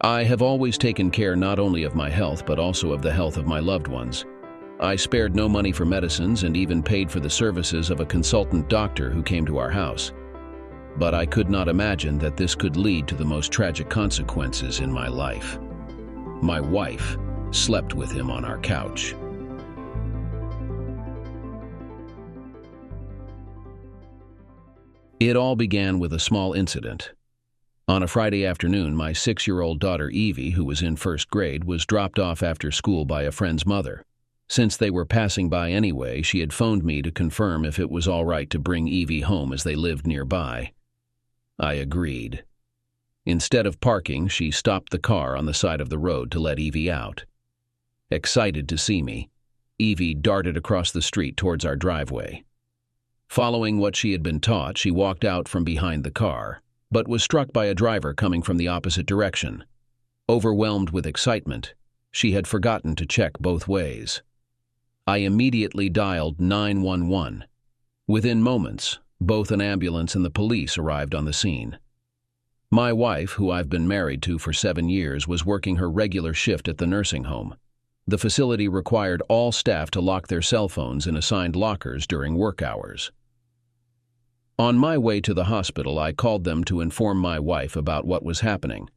I have always taken care not only of my health but also of the health of my loved ones. I spared no money for medicines and even paid for the services of a consultant doctor who came to our house. But I could not imagine that this could lead to the most tragic consequences in my life. My wife slept with him on our couch. It all began with a small incident. On a Friday afternoon, my 6-year-old daughter Eevee, who was in first grade, was dropped off after school by a friend's mother. Since they were passing by anyway, she had phoned me to confirm if it was all right to bring Eevee home as they lived nearby. I agreed. Instead of parking, she stopped the car on the side of the road to let Eevee out. Excited to see me, Eevee darted across the street towards our driveway. Following what she had been taught, she walked out from behind the car, but was struck by a driver coming from the opposite direction. Overwhelmed with excitement, she had forgotten to check both ways. I immediately dialed 911. Within moments, both an ambulance and the police arrived on the scene. My wife, who I've been married to for 7 years, was working her regular shift at the nursing home. The facility required all staff to lock their cell phones in assigned lockers during work hours. On my way to the hospital, I called them to inform my wife about what was happening.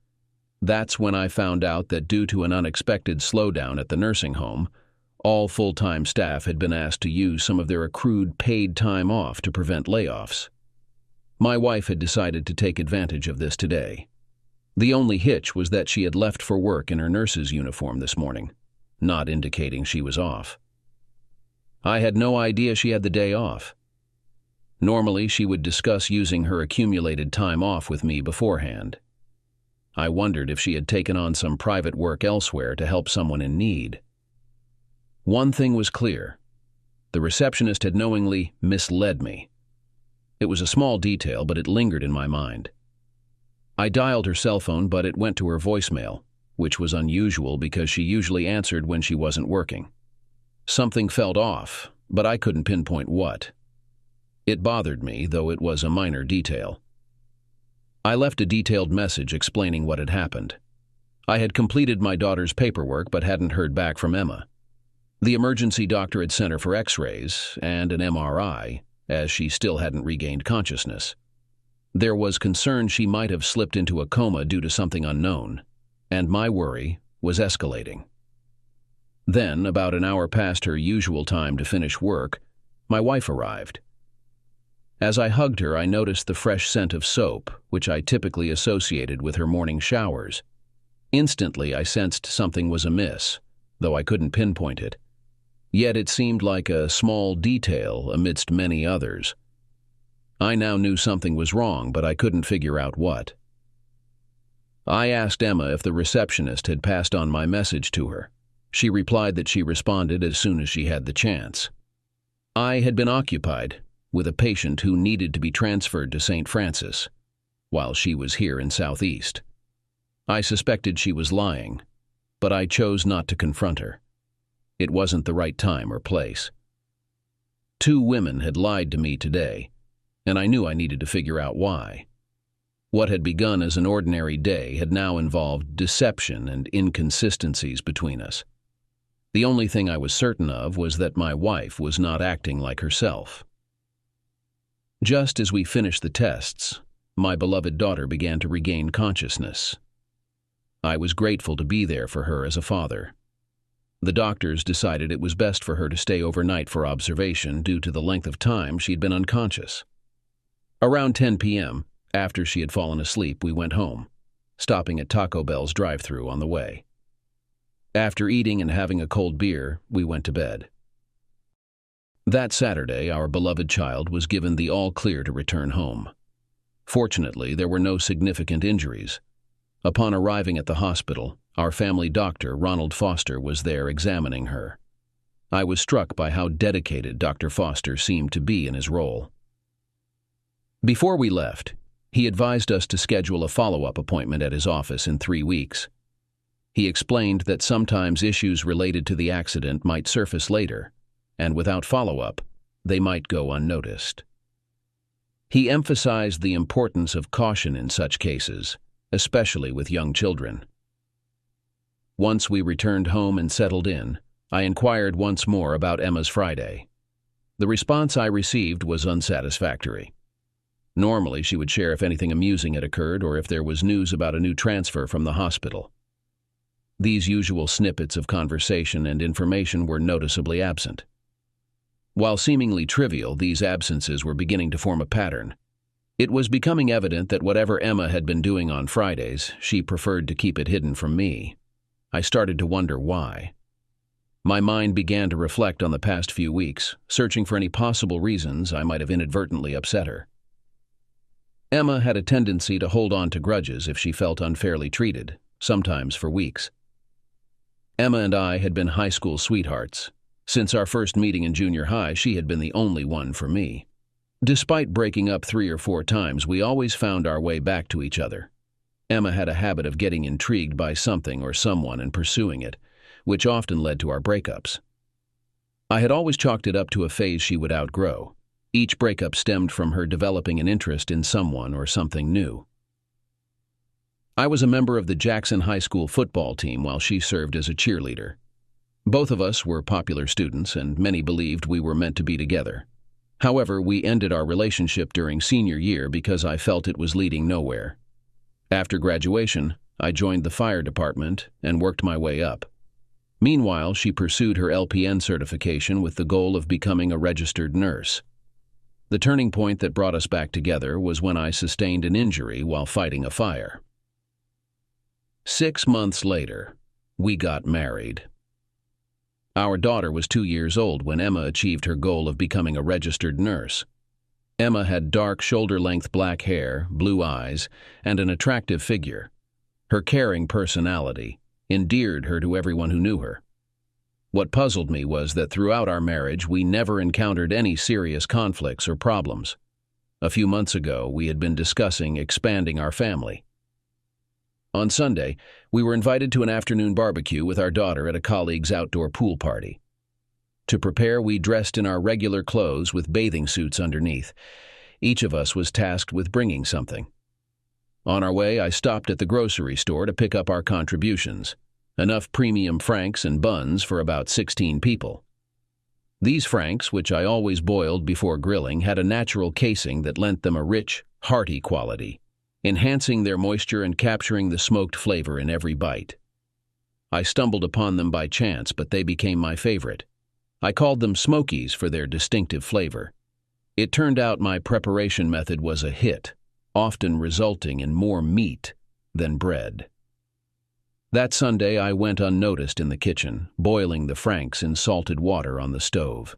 That's when I found out that due to an unexpected slowdown at the nursing home, all full-time staff had been asked to use some of their accrued paid time off to prevent layoffs. My wife had decided to take advantage of this today. The only hitch was that she had left for work in her nurse's uniform this morning, not indicating she was off. I had no idea she had the day off. Normally, she would discuss using her accumulated time off with me beforehand. I wondered if she had taken on some private work elsewhere to help someone in need. One thing was clear. The receptionist had knowingly misled me. It was a small detail, but it lingered in my mind. I dialed her cell phone, but it went to her voicemail, which was unusual because she usually answered when she wasn't working. Something felt off, but I couldn't pinpoint what. It bothered me, though it was a minor detail. I left a detailed message explaining what had happened. I had completed my daughter's paperwork but hadn't heard back from Emma. The emergency doctor had sent her for x-rays and an MRI, as she still hadn't regained consciousness. There was concern she might have slipped into a coma due to something unknown, and my worry was escalating. Then, about an hour past her usual time to finish work, my wife arrived. As I hugged her, I noticed the fresh scent of soap, which I typically associated with her morning showers. Instantly, I sensed something was amiss, though I couldn't pinpoint it. Yet it seemed like a small detail amidst many others. I now knew something was wrong, but I couldn't figure out what. I asked Emma if the receptionist had passed on my message to her. She replied that she responded as soon as she had the chance. I had been occupied with a patient who needed to be transferred to St. Francis, while she was here in Southeast. I suspected she was lying, but I chose not to confront her. It wasn't the right time or place. 2 women had lied to me today, and I knew I needed to figure out why. What had begun as an ordinary day had now involved deception and inconsistencies between us. The only thing I was certain of was that my wife was not acting like herself. Just as we finished the tests, my beloved daughter began to regain consciousness. I was grateful to be there for her as a father. The doctors decided it was best for her to stay overnight for observation due to the length of time she'd been unconscious. Around 10 p.m., after she had fallen asleep, we went home, stopping at Taco Bell's drive-thru on the way. After eating and having a cold beer, we went to bed. That Saturday, our beloved child was given the all-clear to return home. Fortunately, there were no significant injuries. Upon arriving at the hospital, our family doctor, Ronald Foster, was there examining her. I was struck by how dedicated Dr. Foster seemed to be in his role. Before we left, he advised us to schedule a follow-up appointment at his office in 3 weeks. He explained that sometimes issues related to the accident might surface later, and without follow-up, they might go unnoticed. He emphasized the importance of caution in such cases, especially with young children. Once we returned home and settled in, I inquired once more about Emma's Friday. The response I received was unsatisfactory. Normally, she would share if anything amusing had occurred or if there was news about a new transfer from the hospital. These usual snippets of conversation and information were noticeably absent. While seemingly trivial, these absences were beginning to form a pattern. It was becoming evident that whatever Emma had been doing on Fridays, she preferred to keep it hidden from me. I started to wonder why. My mind began to reflect on the past few weeks, searching for any possible reasons I might have inadvertently upset her. Emma had a tendency to hold on to grudges if she felt unfairly treated, sometimes for weeks. Emma and I had been high school sweethearts. Since our first meeting in junior high, she had been the only one for me. Despite breaking up 3 or 4 times, we always found our way back to each other. Emma had a habit of getting intrigued by something or someone and pursuing it, which often led to our breakups. I had always chalked it up to a phase she would outgrow. Each breakup stemmed from her developing an interest in someone or something new. I was a member of the Jackson High School football team while she served as a cheerleader. Both of us were popular students, and many believed we were meant to be together. However, we ended our relationship during senior year because I felt it was leading nowhere. After graduation, I joined the fire department and worked my way up. Meanwhile, she pursued her LPN certification with the goal of becoming a registered nurse. The turning point that brought us back together was when I sustained an injury while fighting a fire. 6 months later, we got married. Our daughter was 2 years old when Emma achieved her goal of becoming a registered nurse. Emma had dark, shoulder-length black hair, blue eyes, and an attractive figure. Her caring personality endeared her to everyone who knew her. What puzzled me was that throughout our marriage, we never encountered any serious conflicts or problems. A few months ago, we had been discussing expanding our family. On Sunday, we were invited to an afternoon barbecue with our daughter at a colleague's outdoor pool party. To prepare, we dressed in our regular clothes with bathing suits underneath. Each of us was tasked with bringing something. On our way, I stopped at the grocery store to pick up our contributions, enough premium franks and buns for about 16 people. These franks, which I always boiled before grilling, had a natural casing that lent them a rich, hearty quality, enhancing their moisture and capturing the smoked flavor in every bite. I stumbled upon them by chance, but they became my favorite. I called them Smokies for their distinctive flavor. It turned out my preparation method was a hit, often resulting in more meat than bread. That Sunday, I went unnoticed in the kitchen, boiling the franks in salted water on the stove.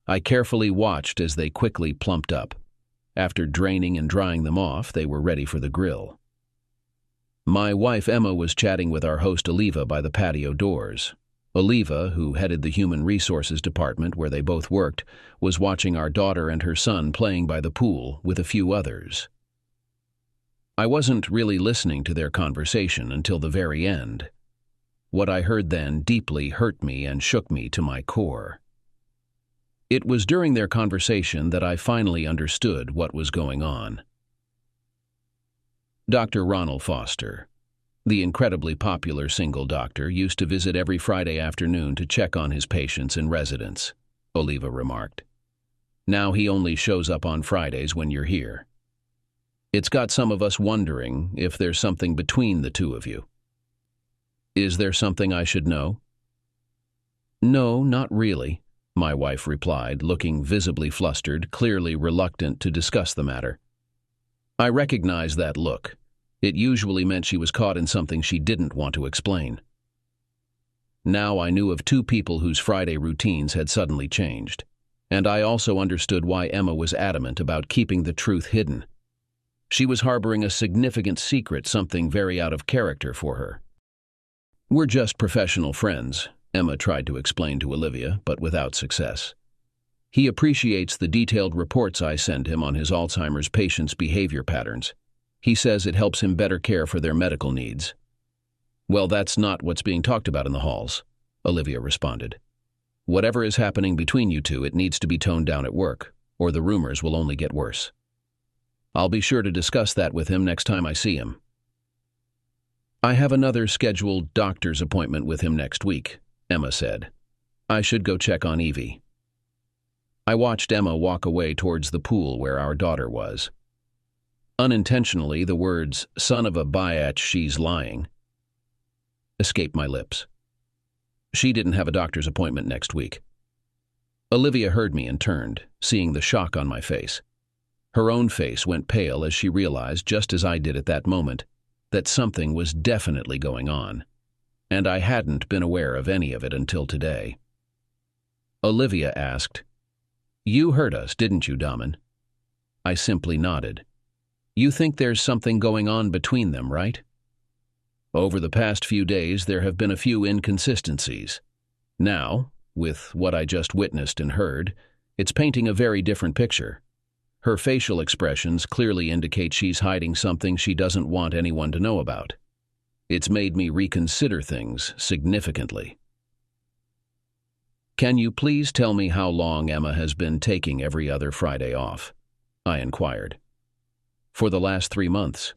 I carefully watched as they quickly plumped up. After draining and drying them off, they were ready for the grill. My wife Emma was chatting with our host Oliva by the patio doors. Oliva, who headed the Human Resources Department where they both worked, was watching our daughter and her son playing by the pool with a few others. I wasn't really listening to their conversation until the very end. What I heard then deeply hurt me and shook me to my core. It was during their conversation that I finally understood what was going on. Dr. Ronald Foster, the incredibly popular single doctor, used to visit every Friday afternoon to check on his patients and residents, Oliva remarked. Now he only shows up on Fridays when you're here. It's got some of us wondering if there's something between the two of you. Is there something I should know? No, not really, my wife replied, looking visibly flustered, clearly reluctant to discuss the matter. I recognized that look. It usually meant she was caught in something she didn't want to explain. Now I knew of 2 people whose Friday routines had suddenly changed, and I also understood why Emma was adamant about keeping the truth hidden. She was harboring a significant secret, something very out of character for her. We're just professional friends, Emma tried to explain to Olivia, but without success. He appreciates the detailed reports I send him on his Alzheimer's patients' behavior patterns. He says it helps him better care for their medical needs. Well, that's not what's being talked about in the halls, Olivia responded. Whatever is happening between you two, it needs to be toned down at work, or the rumors will only get worse. I'll be sure to discuss that with him next time I see him. I have another scheduled doctor's appointment with him next week, Emma said. I should go check on Eevee. I watched Emma walk away towards the pool where our daughter was. Unintentionally, the words, "son of a biatch, she's lying," escaped my lips. She didn't have a doctor's appointment next week. Olivia heard me and turned, seeing the shock on my face. Her own face went pale as she realized, just as I did at that moment, that something was definitely going on, and I hadn't been aware of any of it until today. Olivia asked, "You heard us, didn't you, Daman?" I simply nodded. "You think there's something going on between them, right?" Over the past few days, there have been a few inconsistencies. Now, with what I just witnessed and heard, it's painting a very different picture. Her facial expressions clearly indicate she's hiding something she doesn't want anyone to know about. It's made me reconsider things significantly. "Can you please tell me how long Emma has been taking every other Friday off?" I inquired. "For the last 3 months.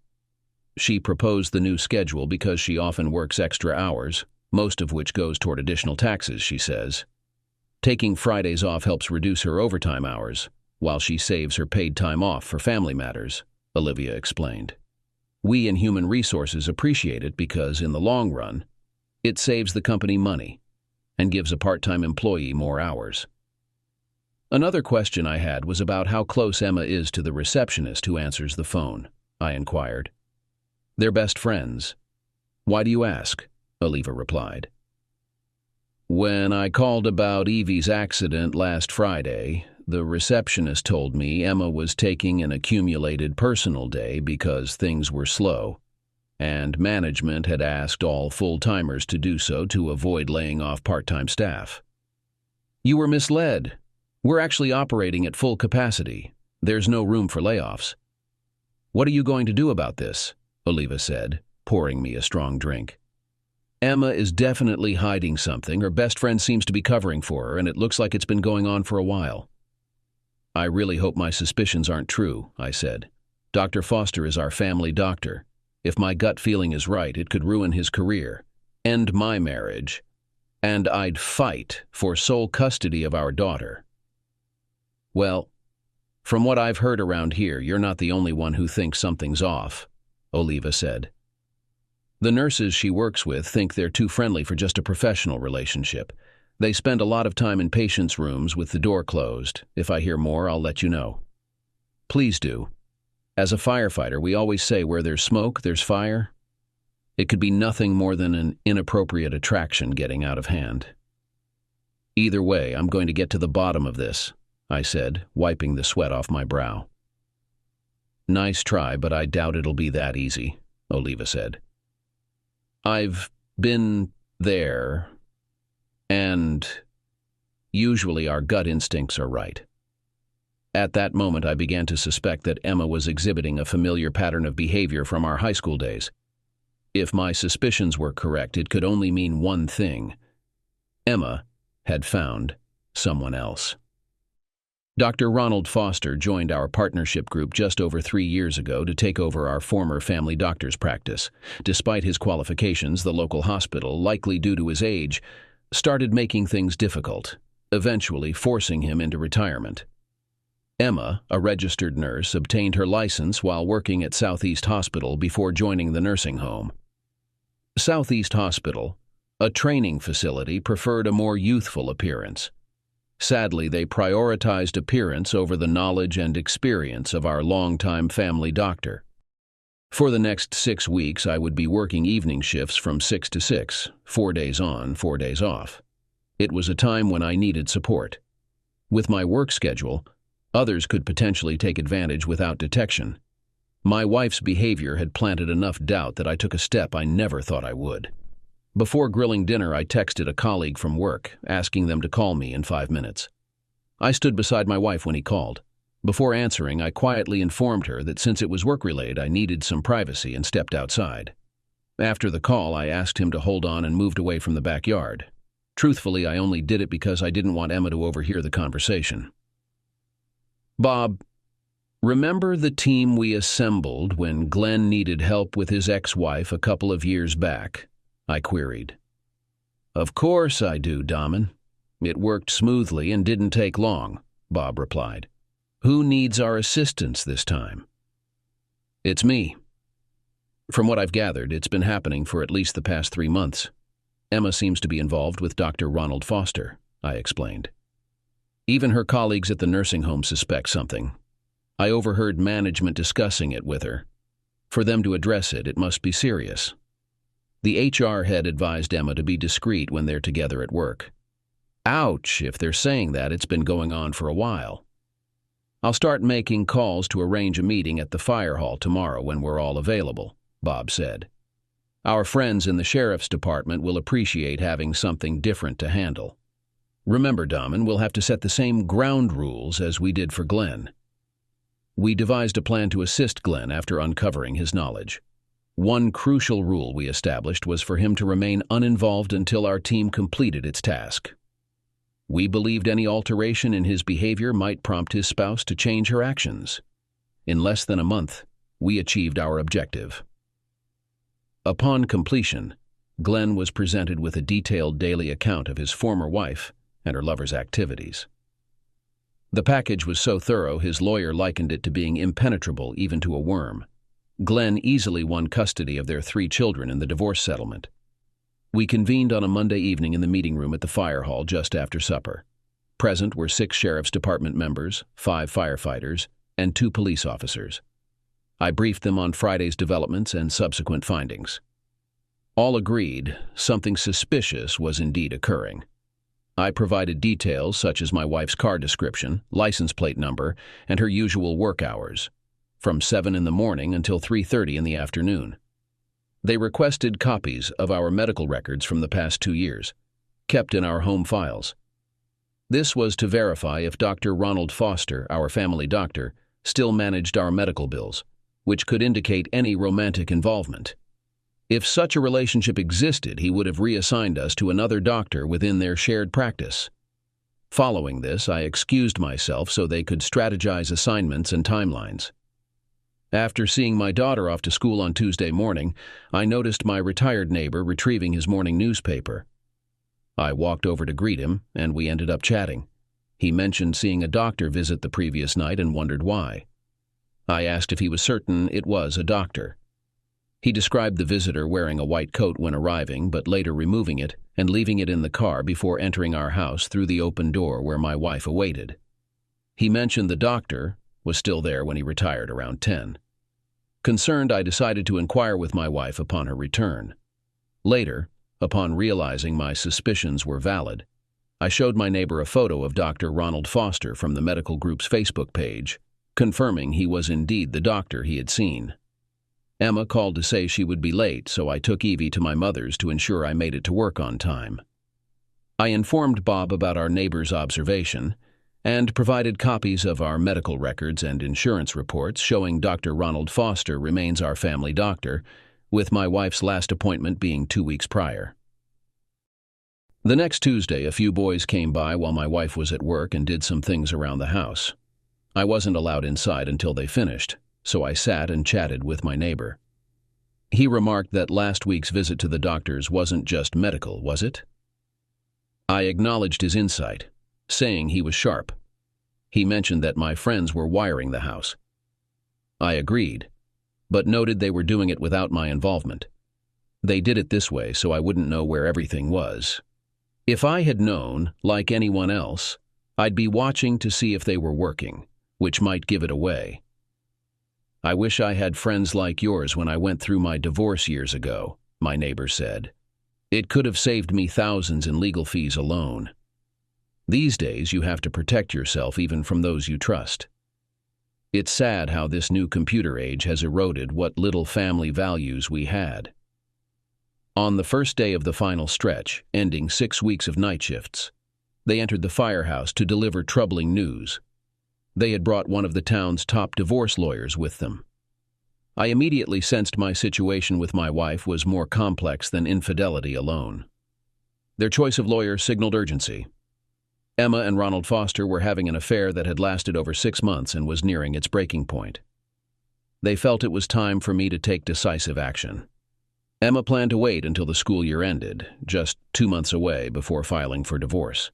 She proposed the new schedule because she often works extra hours, most of which goes toward additional taxes, she says. Taking Fridays off helps reduce her overtime hours, while she saves her paid time off for family matters," Olivia explained. "We in Human Resources appreciate it because, in the long run, it saves the company money and gives a part-time employee more hours." Another question I had was about how close Emma is to the receptionist who answers the phone, I inquired. "They're best friends." "Why do you ask?" Oliva replied. "When I called about Eevee's accident last Friday, the receptionist told me Emma was taking an accumulated personal day because things were slow, and management had asked all full-timers to do so to avoid laying off part-time staff." "You were misled. We're actually operating at full capacity. There's no room for layoffs." "What are you going to do about this?" Oliva said, pouring me a strong drink. "Emma is definitely hiding something. Her best friend seems to be covering for her, and it looks like it's been going on for a while." "I really hope my suspicions aren't true," I said. "Dr. Foster is our family doctor. If my gut feeling is right, it could ruin his career, end my marriage, and I'd fight for sole custody of our daughter." "Well, from what I've heard around here, you're not the only one who thinks something's off," Oliva said. "The nurses she works with think they're too friendly for just a professional relationship. They spend a lot of time in patients' rooms with the door closed. If I hear more, I'll let you know." "Please do. As a firefighter, we always say where there's smoke, there's fire. It could be nothing more than an inappropriate attraction getting out of hand." "Either way, I'm going to get to the bottom of this," I said, wiping the sweat off my brow. "Nice try, but I doubt it'll be that easy," Oliva said. "I've been there, and usually our gut instincts are right." At that moment, I began to suspect that Emma was exhibiting a familiar pattern of behavior from our high school days. If my suspicions were correct, it could only mean one thing. Emma had found someone else. Dr. Ronald Foster joined our partnership group just over 3 years ago to take over our former family doctor's practice. Despite his qualifications, the local hospital, likely due to his age, started making things difficult, eventually forcing him into retirement. Emma, a registered nurse, obtained her license while working at Southeast Hospital before joining the nursing home. Southeast Hospital, a training facility, preferred a more youthful appearance. Sadly, they prioritized appearance over the knowledge and experience of our longtime family doctor. For the next 6 weeks, I would be working evening shifts from 6 to 6, 4 days on, 4 days off. It was a time when I needed support. With my work schedule, others could potentially take advantage without detection. My wife's behavior had planted enough doubt that I took a step I never thought I would. Before grilling dinner, I texted a colleague from work, asking them to call me in 5 minutes. I stood beside my wife when he called. Before answering, I quietly informed her that since it was work-related, I needed some privacy and stepped outside. After the call, I asked him to hold on and moved away from the backyard. Truthfully, I only did it because I didn't want Emma to overhear the conversation. "Bob, Remember the team we assembled when Glenn needed help with his ex-wife a couple of years back? I queried. Of course I do, Daman. It worked smoothly and didn't take long, Bob replied. Who needs our assistance this time? It's me. From what I've gathered, it's been happening for at least the past 3 months. Emma seems to be involved with Dr. Ronald Foster, I explained. Even her colleagues at the nursing home suspect something. I overheard management discussing it with her. For them to address it, it must be serious. The HR head advised Emma to be discreet when they're together at work. Ouch, if they're saying that, it's been going on for a while. I'll start making calls to arrange a meeting at the fire hall tomorrow when we're all available, Bob said. Our friends in the sheriff's department will appreciate having something different to handle. Remember, Daman, we'll have to set the same ground rules as we did for Glenn. We devised a plan to assist Glenn after uncovering his knowledge. One crucial rule we established was for him to remain uninvolved until our team completed its task. We believed any alteration in his behavior might prompt his spouse to change her actions. In less than a month, we achieved our objective. Upon completion, Glenn was presented with a detailed daily account of his former wife and her lover's activities. The package was so thorough his lawyer likened it to being impenetrable even to a worm. Glenn easily won custody of their 3 children in the divorce settlement. We convened on a Monday evening in the meeting room at the fire hall just after supper. Present were 6 sheriff's department members, 5 firefighters, and 2 police officers. I briefed them on Friday's developments and subsequent findings. All agreed something suspicious was indeed occurring. I provided details such as my wife's car description, license plate number, and her usual work hours, from 7 in the morning until 3:30 in the afternoon. They requested copies of our medical records from the past 2 years, kept in our home files. This was to verify if Dr. Ronald Foster, our family doctor, still managed our medical bills, which could indicate any romantic involvement. If such a relationship existed, he would have reassigned us to another doctor within their shared practice. Following this, I excused myself so they could strategize assignments and timelines. After seeing my daughter off to school on Tuesday morning, I noticed my retired neighbor retrieving his morning newspaper. I walked over to greet him, and we ended up chatting. He mentioned seeing a doctor visit the previous night and wondered why. I asked if he was certain it was a doctor. He described the visitor wearing a white coat when arriving, but later removing it and leaving it in the car before entering our house through the open door where my wife awaited. He mentioned the doctor was still there when he retired around 10. Concerned, I decided to inquire with my wife upon her return. Later, upon realizing my suspicions were valid, I showed my neighbor a photo of Dr. Ronald Foster from the medical group's Facebook page, confirming he was indeed the doctor he had seen. Emma called to say she would be late, so I took Eevee to my mother's to ensure I made it to work on time. I informed Bob about our neighbor's observation and provided copies of our medical records and insurance reports showing Dr. Ronald Foster remains our family doctor, with my wife's last appointment being 2 weeks prior. The next Tuesday, a few boys came by while my wife was at work and did some things around the house. I wasn't allowed inside until they finished, so I sat and chatted with my neighbor. He remarked that last week's visit to the doctors wasn't just medical, was it? I acknowledged his insight, saying he was sharp. He mentioned that my friends were wiring the house. I agreed, but noted they were doing it without my involvement. They did it this way so I wouldn't know where everything was. If I had known, like anyone else, I'd be watching to see if they were working, which might give it away. I wish I had friends like yours when I went through my divorce years ago, my neighbor said. It could have saved me thousands in legal fees alone. These days, you have to protect yourself even from those you trust. It's sad how this new computer age has eroded what little family values we had. On the first day of the final stretch, ending 6 weeks of night shifts, they entered the firehouse to deliver troubling news. They had brought one of the town's top divorce lawyers with them. I immediately sensed my situation with my wife was more complex than infidelity alone. Their choice of lawyer signaled urgency. Emma and Ronald Foster were having an affair that had lasted over 6 months and was nearing its breaking point. They felt it was time for me to take decisive action. Emma planned to wait until the school year ended, just 2 months away, before filing for divorce.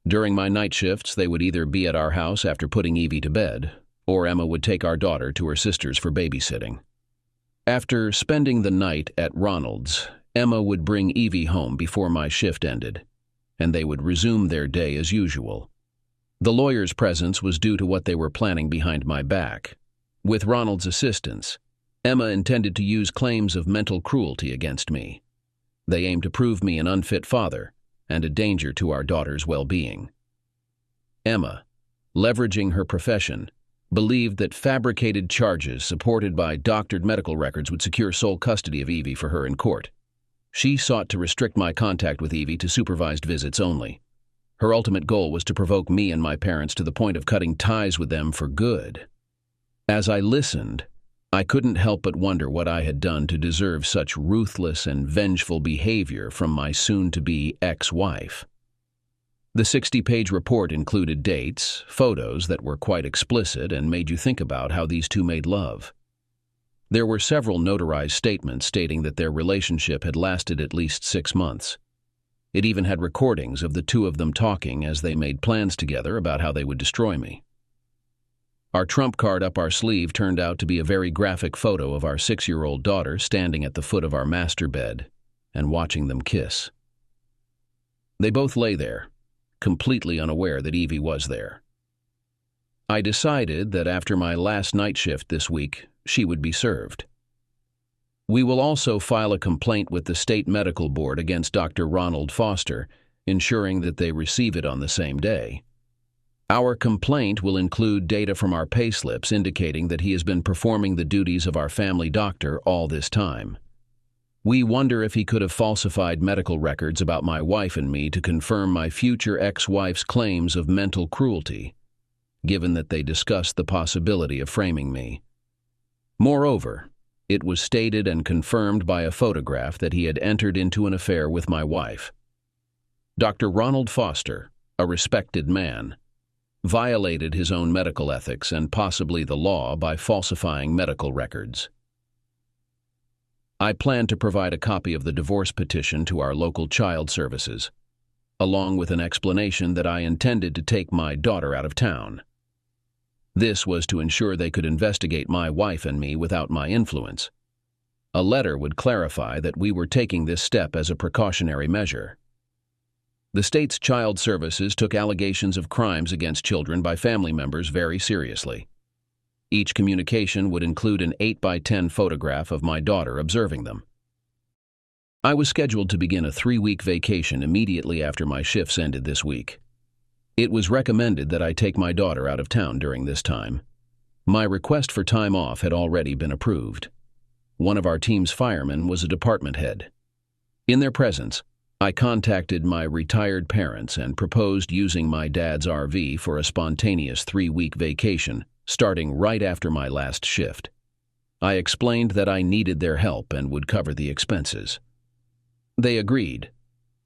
During my night shifts, they would either be at our house after putting Eevee to bed, or Emma would take our daughter to her sister's for babysitting. After spending the night at Ronald's, Emma would bring Eevee home before my shift ended, and they would resume their day as usual. The lawyer's presence was due to what they were planning behind my back. With Ronald's assistance, Emma intended to use claims of mental cruelty against me. They aimed to prove me an unfit father and a danger to our daughter's well-being. Emma, leveraging her profession, believed that fabricated charges supported by doctored medical records would secure sole custody of Eevee for her in court. She sought to restrict my contact with Eevee to supervised visits only. Her ultimate goal was to provoke me and my parents to the point of cutting ties with them for good. As I listened, I couldn't help but wonder what I had done to deserve such ruthless and vengeful behavior from my soon-to-be ex-wife. The 60-page report included dates, photos that were quite explicit and made you think about how these two made love. There were several notarized statements stating that their relationship had lasted at least 6 months. It even had recordings of the two of them talking as they made plans together about how they would destroy me. Our trump card up our sleeve turned out to be a very graphic photo of our 6-year-old daughter standing at the foot of our master bed and watching them kiss. They both lay there, completely unaware that Eevee was there. I decided that after my last night shift this week, she would be served. We will also file a complaint with the State Medical Board against Dr. Ronald Foster, ensuring that they receive it on the same day. Our complaint will include data from our payslips indicating that he has been performing the duties of our family doctor all this time. We wonder if he could have falsified medical records about my wife and me to confirm my future ex-wife's claims of mental cruelty, given that they discussed the possibility of framing me. Moreover, it was stated and confirmed by a photograph that he had entered into an affair with my wife. Dr. Ronald Foster, a respected man, violated his own medical ethics and possibly the law by falsifying medical records. I plan to provide a copy of the divorce petition to our local child services, along with an explanation that I intended to take my daughter out of town. This was to ensure they could investigate my wife and me without my influence. A letter would clarify that we were taking this step as a precautionary measure. The state's child services took allegations of crimes against children by family members very seriously. Each communication would include an 8x10 photograph of my daughter observing them. I was scheduled to begin a 3-week vacation immediately after my shifts ended this week. It was recommended that I take my daughter out of town during this time. My request for time off had already been approved. One of our team's firemen was a department head. In their presence, I contacted my retired parents and proposed using my dad's RV for a spontaneous 3-week vacation, starting right after my last shift. I explained that I needed their help and would cover the expenses. They agreed,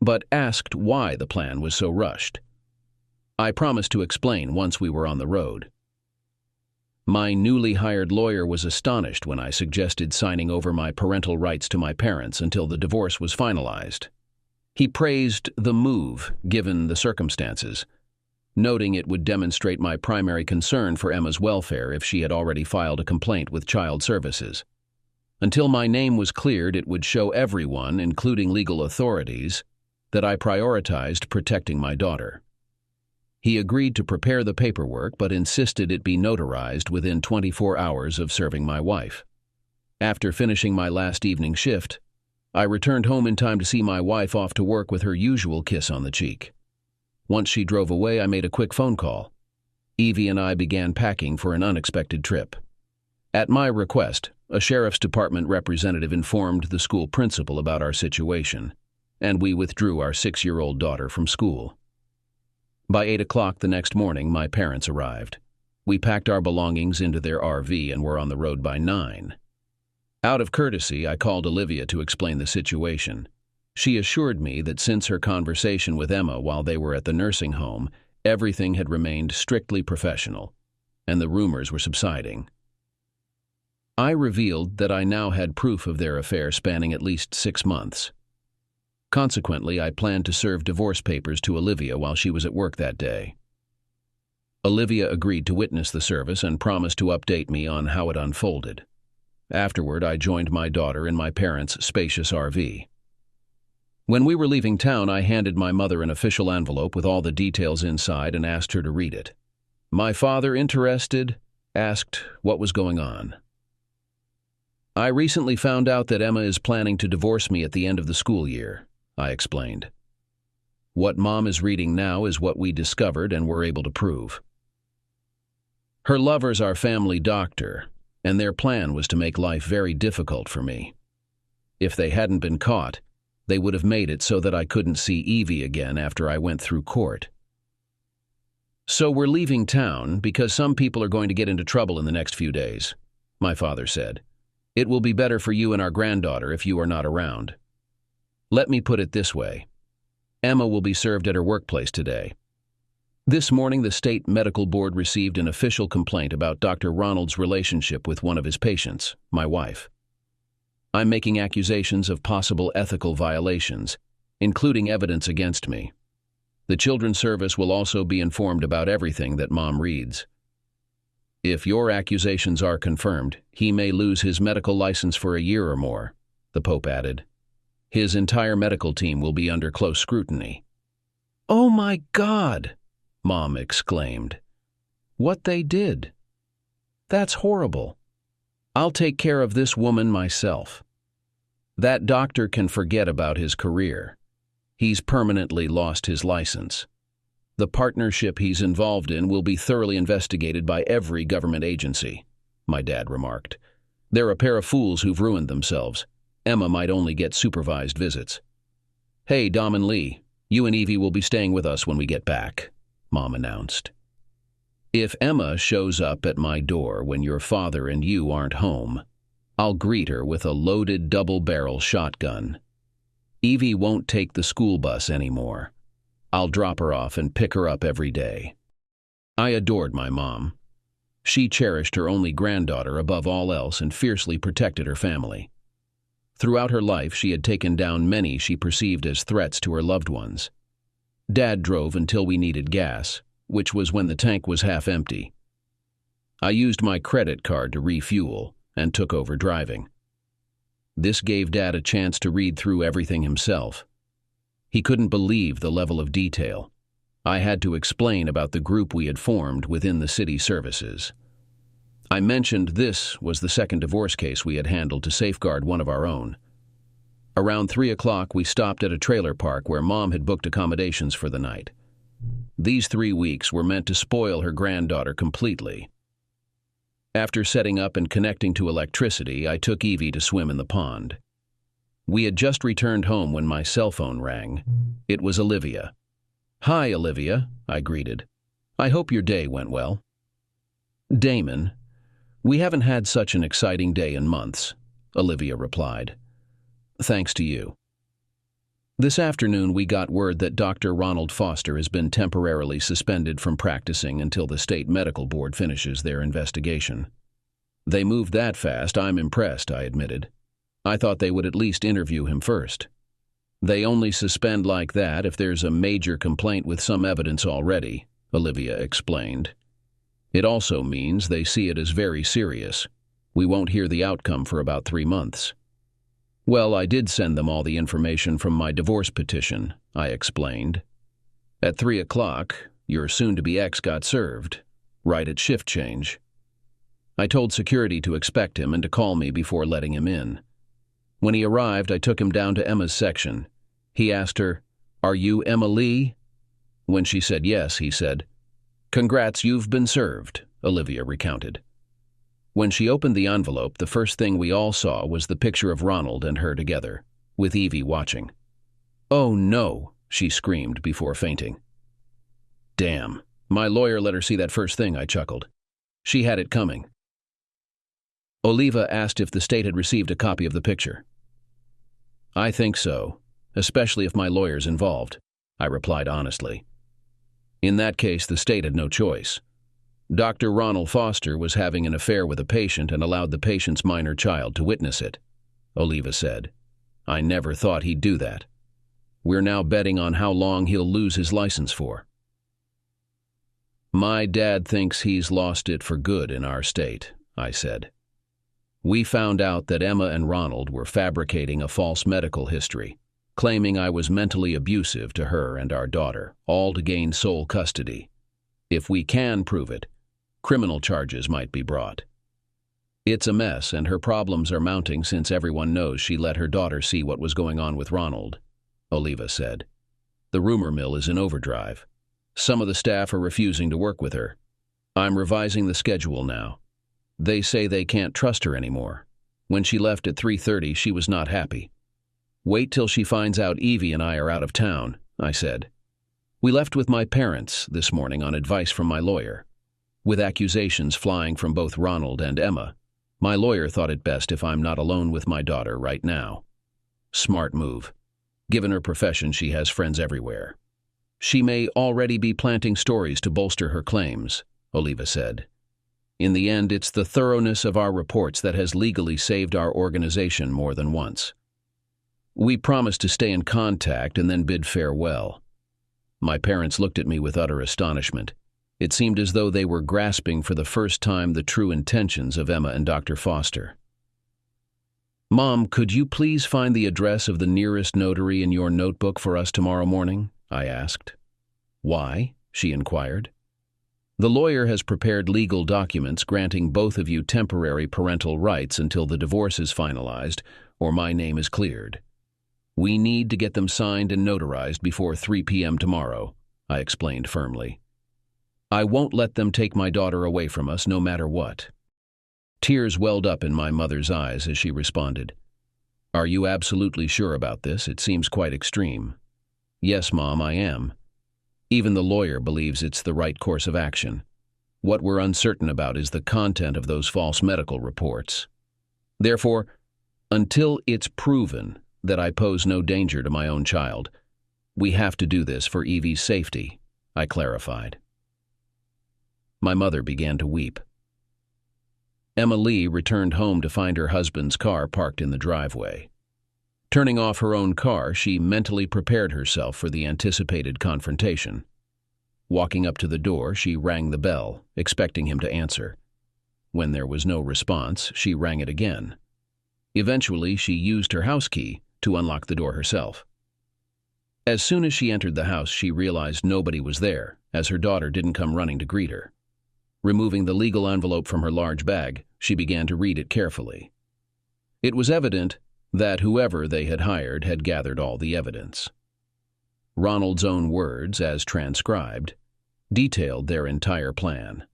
but asked why the plan was so rushed. I promised to explain once we were on the road. My newly hired lawyer was astonished when I suggested signing over my parental rights to my parents until the divorce was finalized. He praised the move, given the circumstances, noting it would demonstrate my primary concern for Emma's welfare if she had already filed a complaint with child services. Until my name was cleared, it would show everyone, including legal authorities, that I prioritized protecting my daughter. He agreed to prepare the paperwork but insisted it be notarized within 24 hours of serving my wife. After finishing my last evening shift, I returned home in time to see my wife off to work with her usual kiss on the cheek. Once she drove away, I made a quick phone call. Eevee and I began packing for an unexpected trip. At my request, a sheriff's department representative informed the school principal about our situation, and we withdrew our 6-year-old daughter from school. By 8 o'clock the next morning, my parents arrived. We packed our belongings into their RV and were on the road by 9. Out of courtesy, I called Olivia to explain the situation. She assured me that since her conversation with Emma while they were at the nursing home, everything had remained strictly professional, and the rumors were subsiding. I revealed that I now had proof of their affair spanning at least 6 months. Consequently, I planned to serve divorce papers to Olivia while she was at work that day. Olivia agreed to witness the service and promised to update me on how it unfolded. Afterward, I joined my daughter in my parents' spacious RV. When we were leaving town, I handed my mother an official envelope with all the details inside and asked her to read it. My father, interested, asked what was going on. I recently found out that Emma is planning to divorce me at the end of the school year, I explained. What Mom is reading now is what we discovered and were able to prove. Her lover's our family doctor, and their plan was to make life very difficult for me. If they hadn't been caught, they would have made it so that I couldn't see Eevee again after I went through court. So we're leaving town because some people are going to get into trouble in the next few days, my father said. It will be better for you and our granddaughter if you are not around. Let me put it this way. Emma will be served at her workplace today. This morning, the state medical board received an official complaint about Dr. Ronald's relationship with one of his patients, my wife. I'm making accusations of possible ethical violations, including evidence against me. The Children's Service will also be informed about everything that Mom reads. If your accusations are confirmed, he may lose his medical license for a year or more, the Pope added. His entire medical team will be under close scrutiny. Oh my God, Mom exclaimed. What they did? That's horrible. I'll take care of this woman myself. That doctor can forget about his career. He's permanently lost his license. The partnership he's involved in will be thoroughly investigated by every government agency, my dad remarked. They're a pair of fools who've ruined themselves. Emma might only get supervised visits. Hey, Dom and Lee, you and Eevee will be staying with us when we get back, Mom announced. If Emma shows up at my door when your father and you aren't home, I'll greet her with a loaded double-barrel shotgun. Eevee won't take the school bus anymore. I'll drop her off and pick her up every day. I adored my mom. She cherished her only granddaughter above all else and fiercely protected her family. Throughout her life, she had taken down many she perceived as threats to her loved ones. Dad drove until we needed gas, which was when the tank was half empty. I used my credit card to refuel and took over driving. This gave Dad a chance to read through everything himself. He couldn't believe the level of detail. I had to explain about the group we had formed within the city services. I mentioned this was the second divorce case we had handled to safeguard one of our own. Around 3 o'clock, we stopped at a trailer park where Mom had booked accommodations for the night. These 3 weeks were meant to spoil her granddaughter completely. After setting up and connecting to electricity, I took Eevee to swim in the pond. We had just returned home when my cell phone rang. It was Olivia. Hi, Olivia, I greeted. I hope your day went well. Damon, we haven't had such an exciting day in months, Olivia replied. Thanks to you. This afternoon, we got word that Dr. Ronald Foster has been temporarily suspended from practicing until the state medical board finishes their investigation. They moved that fast. I'm impressed, I admitted. I thought they would at least interview him first. They only suspend like that if there's a major complaint with some evidence already, Olivia explained. It also means they see it as very serious. We won't hear the outcome for about 3 months. Well, I did send them all the information from my divorce petition, I explained. At 3 o'clock, your soon-to-be ex got served, right at shift change. I told security to expect him and to call me before letting him in. When he arrived, I took him down to Emma's section. He asked her, "Are you Emma Lee?" When she said yes, he said, "Congrats, you've been served," Olivia recounted. When she opened the envelope, the first thing we all saw was the picture of Ronald and her together, with Eevee watching. "Oh no," she screamed before fainting. "Damn, my lawyer let her see that first thing," I chuckled. She had it coming. Oliva asked if the state had received a copy of the picture. "I think so. especially if my lawyer's involved, I replied honestly. In that case, the state had no choice. Dr. Ronald Foster was having an affair with a patient and allowed the patient's minor child to witness it, Oliva said. I never thought he'd do that. We're now betting on how long he'll lose his license for. My dad thinks he's lost it for good in our state, I said. We found out that Emma and Ronald were fabricating a false medical history, claiming I was mentally abusive to her and our daughter, all to gain sole custody. If we can prove it, criminal charges might be brought. It's a mess, and her problems are mounting since everyone knows she let her daughter see what was going on with Ronald, Oliva said. The rumor mill is in overdrive. Some of the staff are refusing to work with her. I'm revising the schedule now. They say they can't trust her anymore. When she left at 3:30, she was not happy. Wait till she finds out Eevee and I are out of town, I said. We left with my parents this morning on advice from my lawyer. With accusations flying from both Ronald and Emma, my lawyer thought it best if I'm not alone with my daughter right now. Smart move. Given her profession, she has friends everywhere. She may already be planting stories to bolster her claims, Oliva said. In the end, it's the thoroughness of our reports that has legally saved our organization more than once. We promised to stay in contact and then bid farewell. My parents looked at me with utter astonishment. It seemed as though they were grasping for the first time the true intentions of Emma and Dr. Foster. Mom, could you please find the address of the nearest notary in your notebook for us tomorrow morning? I asked. Why? She inquired. The lawyer has prepared legal documents granting both of you temporary parental rights until the divorce is finalized or my name is cleared. We need to get them signed and notarized before 3 p.m. tomorrow, I explained firmly. I won't let them take my daughter away from us no matter what. Tears welled up in my mother's eyes as she responded. Are you absolutely sure about this? It seems quite extreme. Yes, Mom, I am. Even the lawyer believes it's the right course of action. What we're uncertain about is the content of those false medical reports. Therefore, until it's proven that I pose no danger to my own child, we have to do this for Eevee's safety, I clarified. My mother began to weep. Emma Lee returned home to find her husband's car parked in the driveway. Turning off her own car, she mentally prepared herself for the anticipated confrontation. Walking up to the door, she rang the bell, expecting him to answer. When there was no response, she rang it again. Eventually, she used her house key to unlock the door herself. As soon as she entered the house, she realized nobody was there, as her daughter didn't come running to greet her. Removing the legal envelope from her large bag, she began to read it carefully. It was evident that whoever they had hired had gathered all the evidence. Ronald's own words, as transcribed, detailed their entire plan.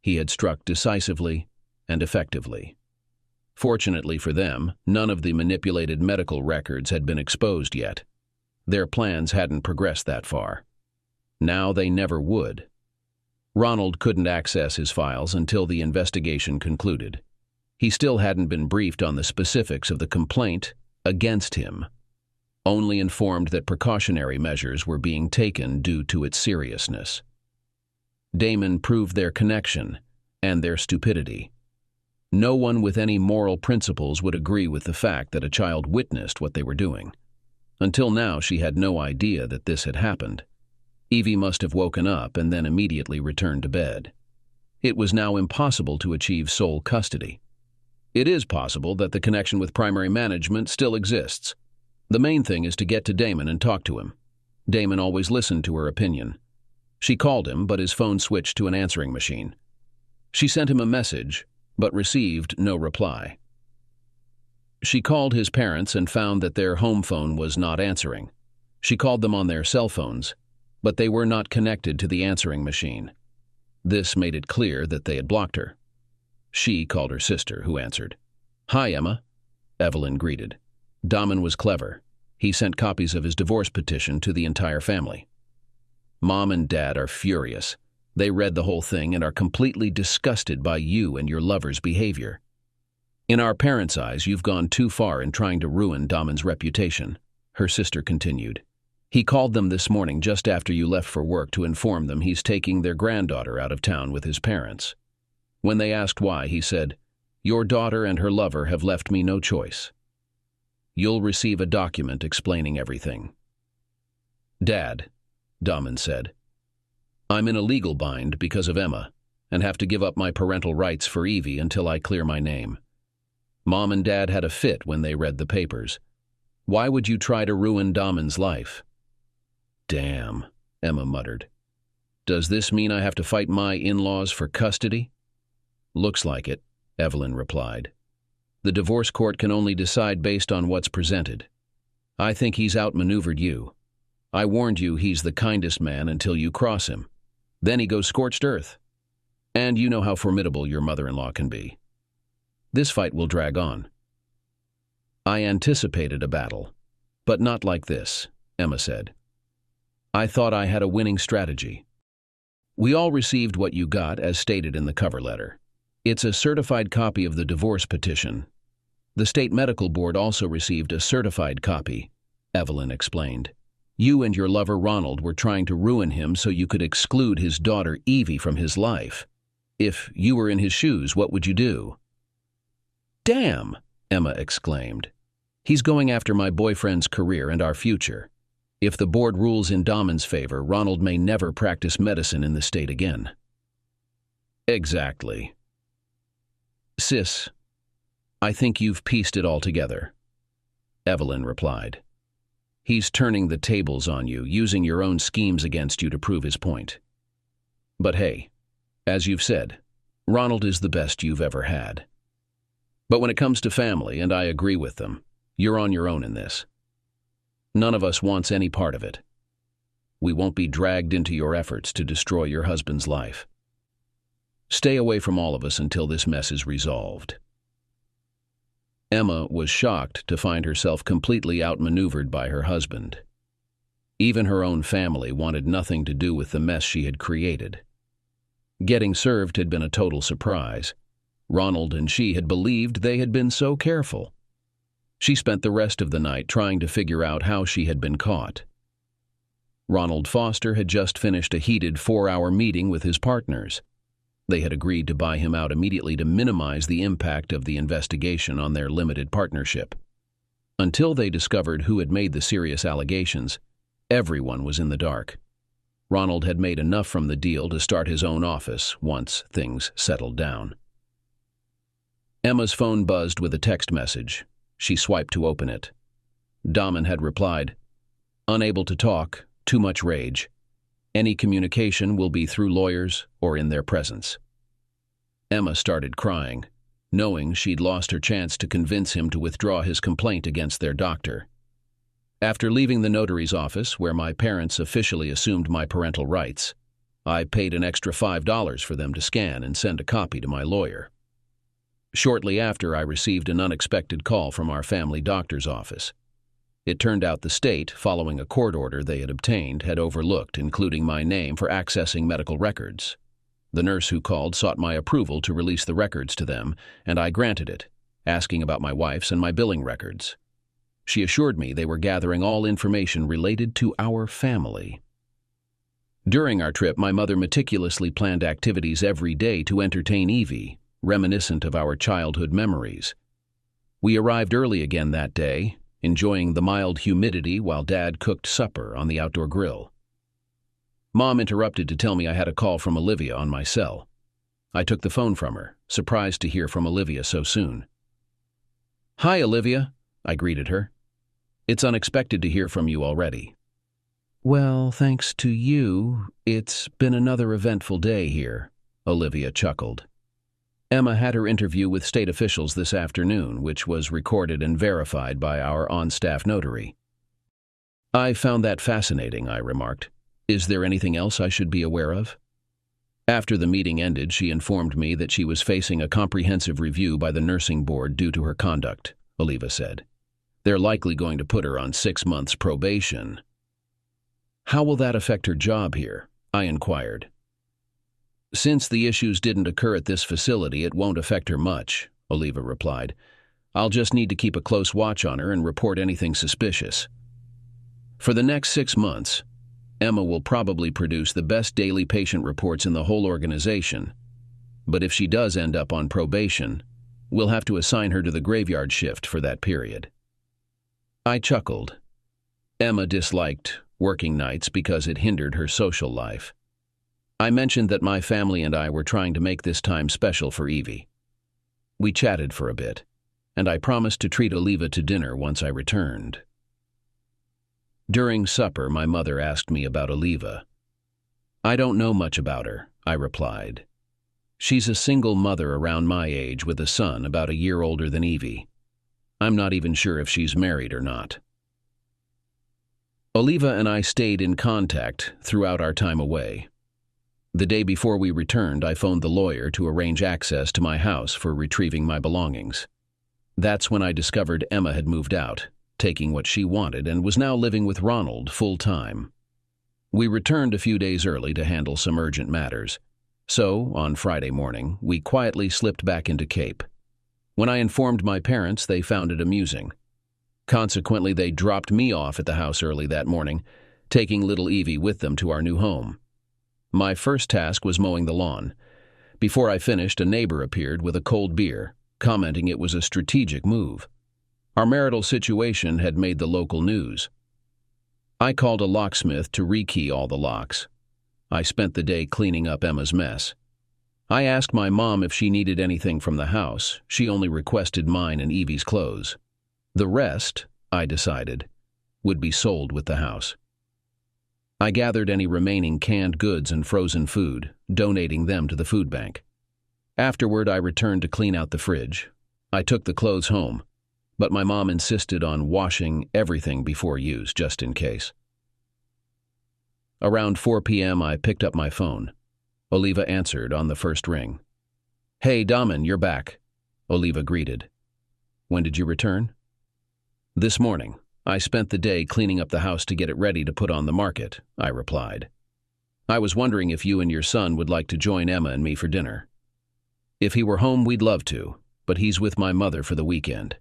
He had struck decisively and effectively. Fortunately for them, none of the manipulated medical records had been exposed yet. Their plans hadn't progressed that far. Now they never would. Ronald couldn't access his files until the investigation concluded. He still hadn't been briefed on the specifics of the complaint against him, only informed that precautionary measures were being taken due to its seriousness. Damon proved their connection and their stupidity. No one with any moral principles would agree with the fact that a child witnessed what they were doing. Until now, she had no idea that this had happened. Eevee must have woken up and then immediately returned to bed. It was now impossible to achieve sole custody. It is possible that the connection with primary management still exists. The main thing is to get to Damon and talk to him. Damon always listened to her opinion. She called him, but his phone switched to an answering machine. She sent him a message, but received no reply. She called his parents and found that their home phone was not answering. She called them on their cell phones, but they were not connected to the answering machine. This made it clear that they had blocked her. She called her sister, who answered. "Hi, Emma," Evelyn greeted. Damon was clever. He sent copies of his divorce petition to the entire family. Mom and Dad are furious. They read the whole thing and are completely disgusted by you and your lover's behavior. In our parents' eyes, you've gone too far in trying to ruin Damon's reputation. her sister continued. He called them this morning just after you left for work to inform them he's taking their granddaughter out of town with his parents. When they asked why, he said, "Your daughter and her lover have left me no choice. You'll receive a document explaining everything." "Dad," Daman said, "I'm in a legal bind because of Emma and have to give up my parental rights for Eevee until I clear my name. Mom and Dad had a fit when they read the papers. Why would you try to ruin Daman's life?" "Damn," Emma muttered. "Does this mean I have to fight my in-laws for custody?" "Looks like it," Evelyn replied. "The divorce court can only decide based on what's presented. I think he's outmaneuvered you. I warned you he's the kindest man until you cross him. Then he goes scorched earth. And you know how formidable your mother-in-law can be. This fight will drag on." "I anticipated a battle, but not like this," Emma said. "I thought I had a winning strategy." "We all received what you got as stated in the cover letter. It's a certified copy of the divorce petition. The state medical board also received a certified copy," Evelyn explained. "You and your lover Ronald were trying to ruin him so you could exclude his daughter Eevee from his life. If you were in his shoes, what would you do?" "Damn!" Emma exclaimed. "He's going after my boyfriend's career and our future. If the board rules in Daman's favor, Ronald may never practice medicine in the state again." "Exactly." "Sis, I think you've pieced it all together," Evelyn replied. "He's turning the tables on you, using your own schemes against you to prove his point. But hey, as you've said, Ronald is the best you've ever had. But when it comes to family, and I agree with them, you're on your own in this. None of us wants any part of it. We won't be dragged into your efforts to destroy your husband's life. Stay away from all of us until this mess is resolved." Emma was shocked to find herself completely outmaneuvered by her husband. Even her own family wanted nothing to do with the mess she had created. Getting served had been a total surprise. Ronald and she had believed they had been so careful. She spent the rest of the night trying to figure out how she had been caught. Ronald Foster had just finished a heated 4-hour meeting with his partners. They had agreed to buy him out immediately to minimize the impact of the investigation on their limited partnership. Until they discovered who had made the serious allegations, everyone was in the dark. Ronald had made enough from the deal to start his own office once things settled down. Emma's phone buzzed with a text message. She swiped to open it. Daman had replied, "Unable to talk, too much rage. Any communication will be through lawyers or in their presence." Emma started crying, knowing she'd lost her chance to convince him to withdraw his complaint against their doctor. After leaving the notary's office, where my parents officially assumed my parental rights, I paid an extra $5 for them to scan and send a copy to my lawyer. Shortly after, I received an unexpected call from our family doctor's office. It turned out the state, following a court order they had obtained, had overlooked including my name for accessing medical records. The nurse who called sought my approval to release the records to them, and I granted it, asking about my wife's and my billing records. She assured me they were gathering all information related to our family. During our trip, my mother meticulously planned activities every day to entertain Eevee, reminiscent of our childhood memories. We arrived early again that day, enjoying the mild humidity while Dad cooked supper on the outdoor grill. Mom interrupted to tell me I had a call from Olivia on my cell. I took the phone from her, surprised to hear from Olivia so soon. "Hi, Olivia," I greeted her. "It's unexpected to hear from you already." "Well, thanks to you, it's been another eventful day here," Olivia chuckled. "Emma had her interview with state officials this afternoon, which was recorded and verified by our on-staff notary." "I found that fascinating," I remarked. "Is there anything else I should be aware of?" After the meeting ended, she informed me that she was facing a comprehensive review by the nursing board due to her conduct, Oliva said. "They're likely going to put her on 6 months probation." "How will that affect her job here?" I inquired. "Since the issues didn't occur at this facility, it won't affect her much," Oliva replied. "I'll just need to keep a close watch on her and report anything suspicious." For the next 6 months, Emma will probably produce the best daily patient reports in the whole organization. But if she does end up on probation, we'll have to assign her to the graveyard shift for that period. I chuckled. Emma disliked working nights because it hindered her social life. I mentioned that my family and I were trying to make this time special for Eevee. We chatted for a bit, and I promised to treat Oliva to dinner once I returned. During supper, my mother asked me about Oliva. I don't know much about her, I replied. She's a single mother around my age with a son about a year older than Eevee. I'm not even sure if she's married or not. Oliva and I stayed in contact throughout our time away. The day before we returned, I phoned the lawyer to arrange access to my house for retrieving my belongings. That's when I discovered Emma had moved out, taking what she wanted, and was now living with Ronald full-time. We returned a few days early to handle some urgent matters. So, on Friday morning, we quietly slipped back into Cape. When I informed my parents, they found it amusing. Consequently, they dropped me off at the house early that morning, taking little Eevee with them to our new home. My first task was mowing the lawn. Before I finished, a neighbor appeared with a cold beer, commenting it was a strategic move. Our marital situation had made the local news. I called a locksmith to rekey all the locks. I spent the day cleaning up Emma's mess. I asked my mom if she needed anything from the house. She only requested mine and Eevee's clothes. The rest, I decided, would be sold with the house. I gathered any remaining canned goods and frozen food, donating them to the food bank. Afterward, I returned to clean out the fridge. I took the clothes home, but my mom insisted on washing everything before use, just in case. Around 4 p.m., I picked up my phone. Oliva answered on the first ring. "Hey, Daman, you're back," Oliva greeted. "When did you return?" "This morning. I spent the day cleaning up the house to get it ready to put on the market," I replied. "I was wondering if you and your son would like to join Emma and me for dinner. If he were home, we'd love to, but he's with my mother for the weekend."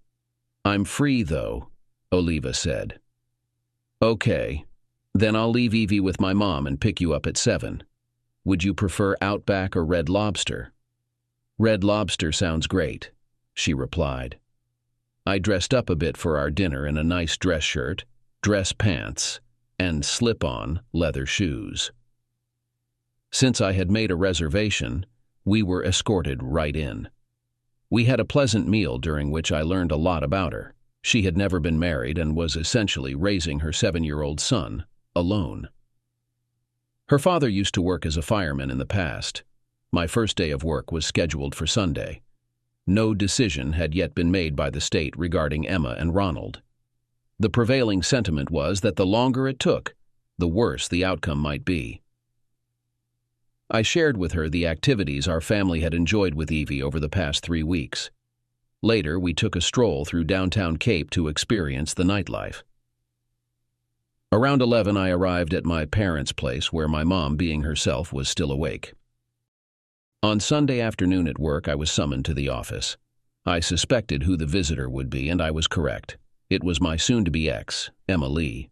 "I'm free, though," Oliva said. "Okay, then I'll leave Eevee with my mom and pick you up at 7. Would you prefer Outback or Red Lobster?" "Red Lobster sounds great," she replied. I dressed up a bit for our dinner in a nice dress shirt, dress pants, and slip-on leather shoes. Since I had made a reservation, we were escorted right in. We had a pleasant meal during which I learned a lot about her. She had never been married and was essentially raising her 7-year-old son alone. Her father used to work as a fireman in the past. My first day of work was scheduled for Sunday. No decision had yet been made by the state regarding Emma and Ronald. The prevailing sentiment was that the longer it took, the worse the outcome might be. I shared with her the activities our family had enjoyed with Eevee over the past 3 weeks. Later, we took a stroll through downtown Cape to experience the nightlife. Around 11, I arrived at my parents' place where my mom, being herself, was still awake. On Sunday afternoon at work, I was summoned to the office. I suspected who the visitor would be, and I was correct. It was my soon-to-be ex, Emma Lee.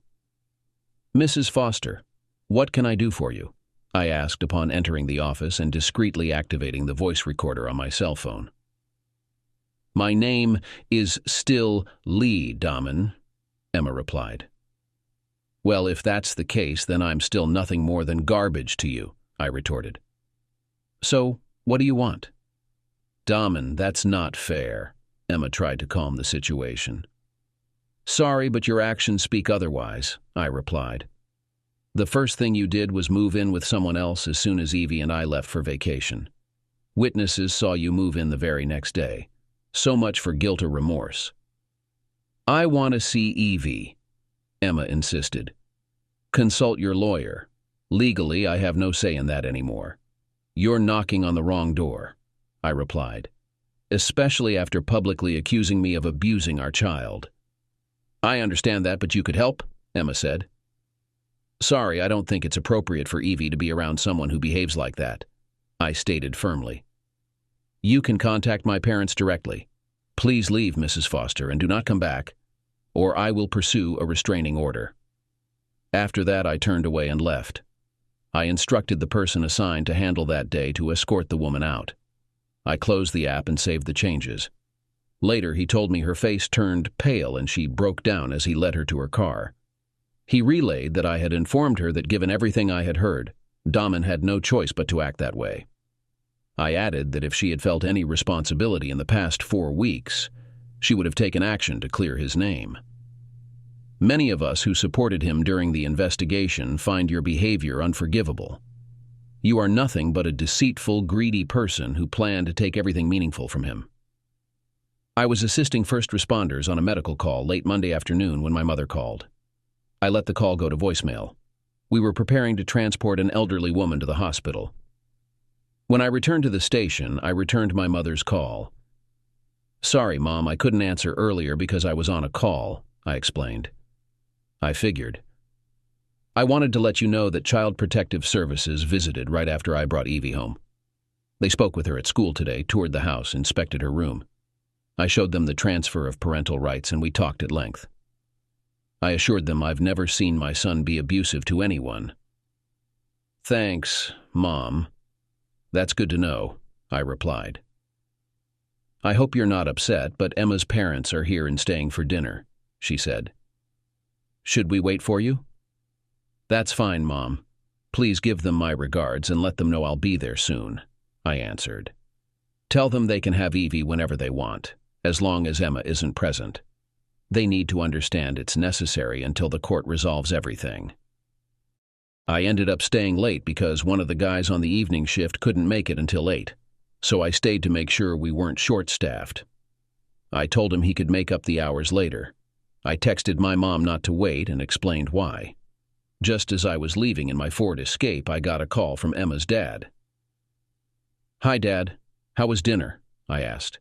"Mrs. Foster, what can I do for you?" I asked upon entering the office and discreetly activating the voice recorder on my cell phone. "My name is still Lee, Daman," Emma replied. "Well, if that's the case, then I'm still nothing more than garbage to you," I retorted. "So, what do you want?" "Daman, that's not fair," Emma tried to calm the situation. "Sorry, but your actions speak otherwise," I replied. "The first thing you did was move in with someone else as soon as Eevee and I left for vacation. Witnesses saw you move in the very next day. So much for guilt or remorse." "I want to see Eevee," Emma insisted. "Consult your lawyer. Legally, I have no say in that anymore." "You're knocking on the wrong door," I replied, "especially after publicly accusing me of abusing our child." "I understand that, but you could help," Emma said. "Sorry, I don't think it's appropriate for Eevee to be around someone who behaves like that," I stated firmly. "You can contact my parents directly. Please leave, Mrs. Foster, and do not come back, or I will pursue a restraining order." After that, I turned away and left. I instructed the person assigned to handle that day to escort the woman out. I closed the app and saved the changes. Later, he told me her face turned pale and she broke down as he led her to her car. He relayed that I had informed her that given everything I had heard, Daman had no choice but to act that way. I added that if she had felt any responsibility in the past 4 weeks, she would have taken action to clear his name. Many of us who supported him during the investigation find your behavior unforgivable. You are nothing but a deceitful, greedy person who planned to take everything meaningful from him. I was assisting first responders on a medical call late Monday afternoon when my mother called. I let the call go to voicemail. We were preparing to transport an elderly woman to the hospital. When I returned to the station, I returned my mother's call. "Sorry, Mom, I couldn't answer earlier because I was on a call," I explained. I figured. "I wanted to let you know that Child Protective Services visited right after I brought Eevee home. They spoke with her at school today, toured the house, inspected her room. I showed them the transfer of parental rights and we talked at length. I assured them I've never seen my son be abusive to anyone." "Thanks, Mom. That's good to know," I replied. "I hope you're not upset, but Emma's parents are here and staying for dinner," she said. "Should we wait for you?" "That's fine, Mom. Please give them my regards and let them know I'll be there soon," I answered. "Tell them they can have Eevee whenever they want, as long as Emma isn't present. They need to understand it's necessary until the court resolves everything." I ended up staying late because one of the guys on the evening shift couldn't make it until 8, so I stayed to make sure we weren't short-staffed. I told him he could make up the hours later. I texted my mom not to wait and explained why. Just as I was leaving in my Ford Escape, I got a call from Emma's dad. "Hi, Dad. How was dinner?" I asked.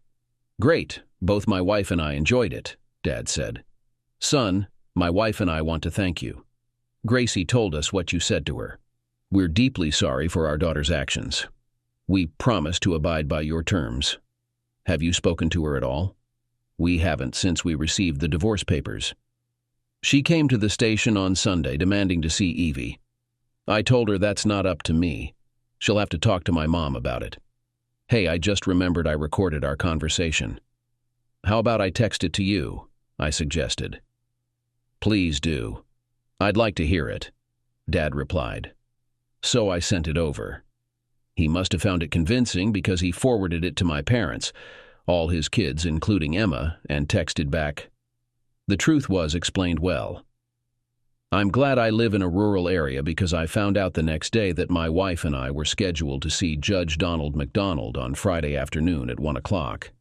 "Great. Both my wife and I enjoyed it," Dad said. "Son, my wife and I want to thank you. Gracie told us what you said to her. We're deeply sorry for our daughter's actions. We promise to abide by your terms. Have you spoken to her at all?" "We haven't since we received the divorce papers. She came to the station on Sunday demanding to see Eevee. I told her that's not up to me. She'll have to talk to my mom about it. Hey, I just remembered I recorded our conversation. How about I text it to you?" I suggested. "Please do. I'd like to hear it," Dad replied. So I sent it over. He must have found it convincing because he forwarded it to my parents, all his kids including Emma, and texted back, "The truth was explained well. I'm glad I live in a rural area because I found out the next day that my wife and I were scheduled to see Judge Donald McDonald on Friday afternoon at 1 o'clock.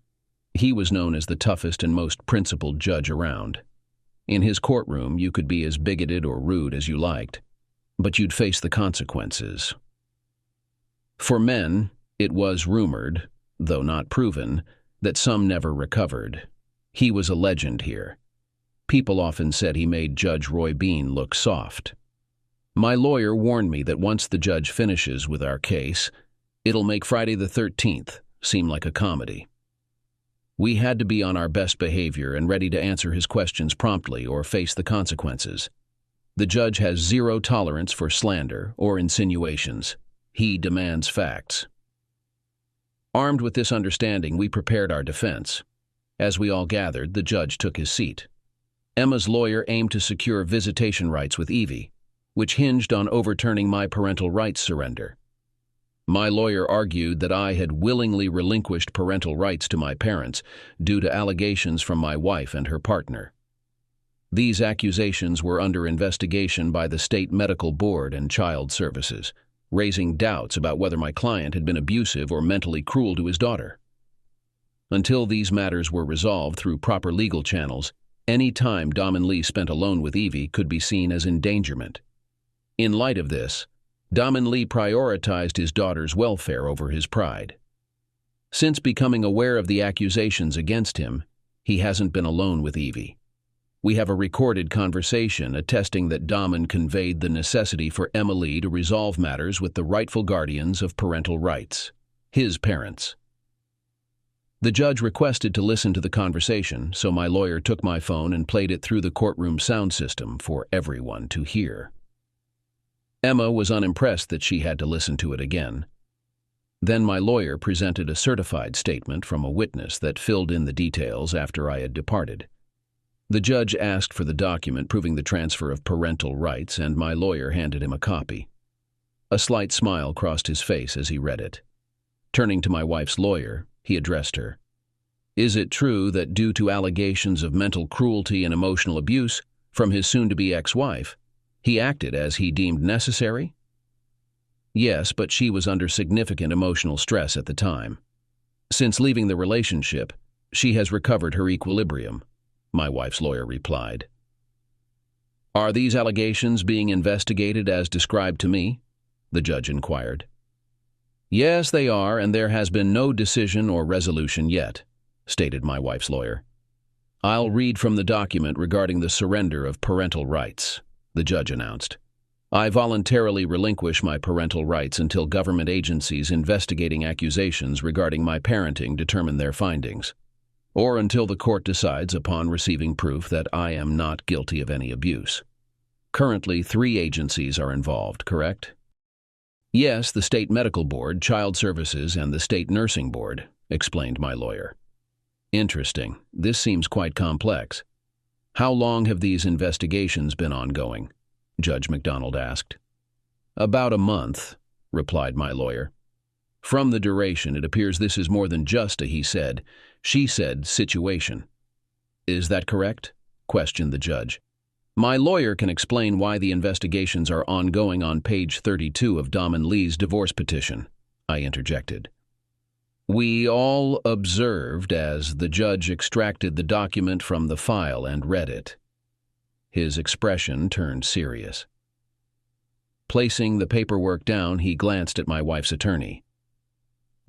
He was known as the toughest and most principled judge around. In his courtroom, you could be as bigoted or rude as you liked, but you'd face the consequences. For men, it was rumored, though not proven, that some never recovered. He was a legend here. People often said he made Judge Roy Bean look soft. My lawyer warned me that once the judge finishes with our case, it'll make Friday the 13th seem like a comedy. We had to be on our best behavior and ready to answer his questions promptly or face the consequences. The judge has zero tolerance for slander or insinuations. He demands facts. Armed with this understanding, we prepared our defense. As we all gathered, the judge took his seat. Emma's lawyer aimed to secure visitation rights with Eevee, which hinged on overturning my parental rights surrender. My lawyer argued that I had willingly relinquished parental rights to my parents due to allegations from my wife and her partner. These accusations were under investigation by the State Medical Board and Child Services, raising doubts about whether my client had been abusive or mentally cruel to his daughter. Until these matters were resolved through proper legal channels, any time Daman Lee spent alone with Eevee could be seen as endangerment. In light of this, Daman Lee prioritized his daughter's welfare over his pride. Since becoming aware of the accusations against him, he hasn't been alone with Eevee. We have a recorded conversation attesting that Daman conveyed the necessity for Emma Lee to resolve matters with the rightful guardians of parental rights, his parents. The judge requested to listen to the conversation, so my lawyer took my phone and played it through the courtroom sound system for everyone to hear. Emma was unimpressed that she had to listen to it again. Then my lawyer presented a certified statement from a witness that filled in the details after I had departed. The judge asked for the document proving the transfer of parental rights, and my lawyer handed him a copy. A slight smile crossed his face as he read it. Turning to my wife's lawyer, he addressed her. "Is it true that due to allegations of mental cruelty and emotional abuse from his soon-to-be ex-wife, he acted as he deemed necessary?" "Yes, but she was under significant emotional stress at the time. Since leaving the relationship, she has recovered her equilibrium," my wife's lawyer replied. "Are these allegations being investigated as described to me?" the judge inquired. "Yes, they are, and there has been no decision or resolution yet," stated my wife's lawyer. "I'll read from the document regarding the surrender of parental rights," the judge announced. "I voluntarily relinquish my parental rights until government agencies investigating accusations regarding my parenting determine their findings, or until the court decides upon receiving proof that I am not guilty of any abuse. Currently, 3 agencies are involved, correct?" "Yes, the State Medical Board, Child Services, and the State Nursing Board," explained my lawyer. "Interesting. This seems quite complex. How long have these investigations been ongoing?" Judge McDonald asked. "About a month," replied my lawyer. "From the duration, it appears this is more than just a he said, she said situation." "Is that correct?" questioned the judge. "My lawyer can explain why the investigations are ongoing on page 32 of Dom and Lee's divorce petition," I interjected. We all observed as the judge extracted the document from the file and read it. His expression turned serious. Placing the paperwork down, he glanced at my wife's attorney.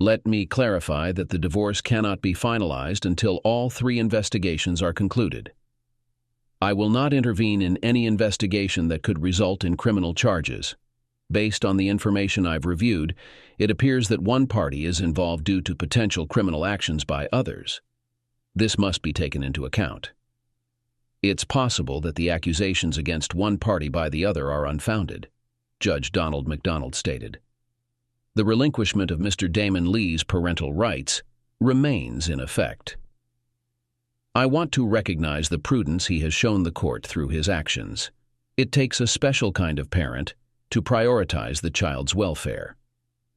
"Let me clarify that the divorce cannot be finalized until all 3 investigations are concluded. I will not intervene in any investigation that could result in criminal charges. Based on the information I've reviewed, it appears that one party is involved due to potential criminal actions by others. This must be taken into account. It's possible that the accusations against one party by the other are unfounded," Judge Donald McDonald stated. "The relinquishment of Mr. Damon Lee's parental rights remains in effect. I want to recognize the prudence he has shown the court through his actions. It takes a special kind of parent to prioritize the child's welfare.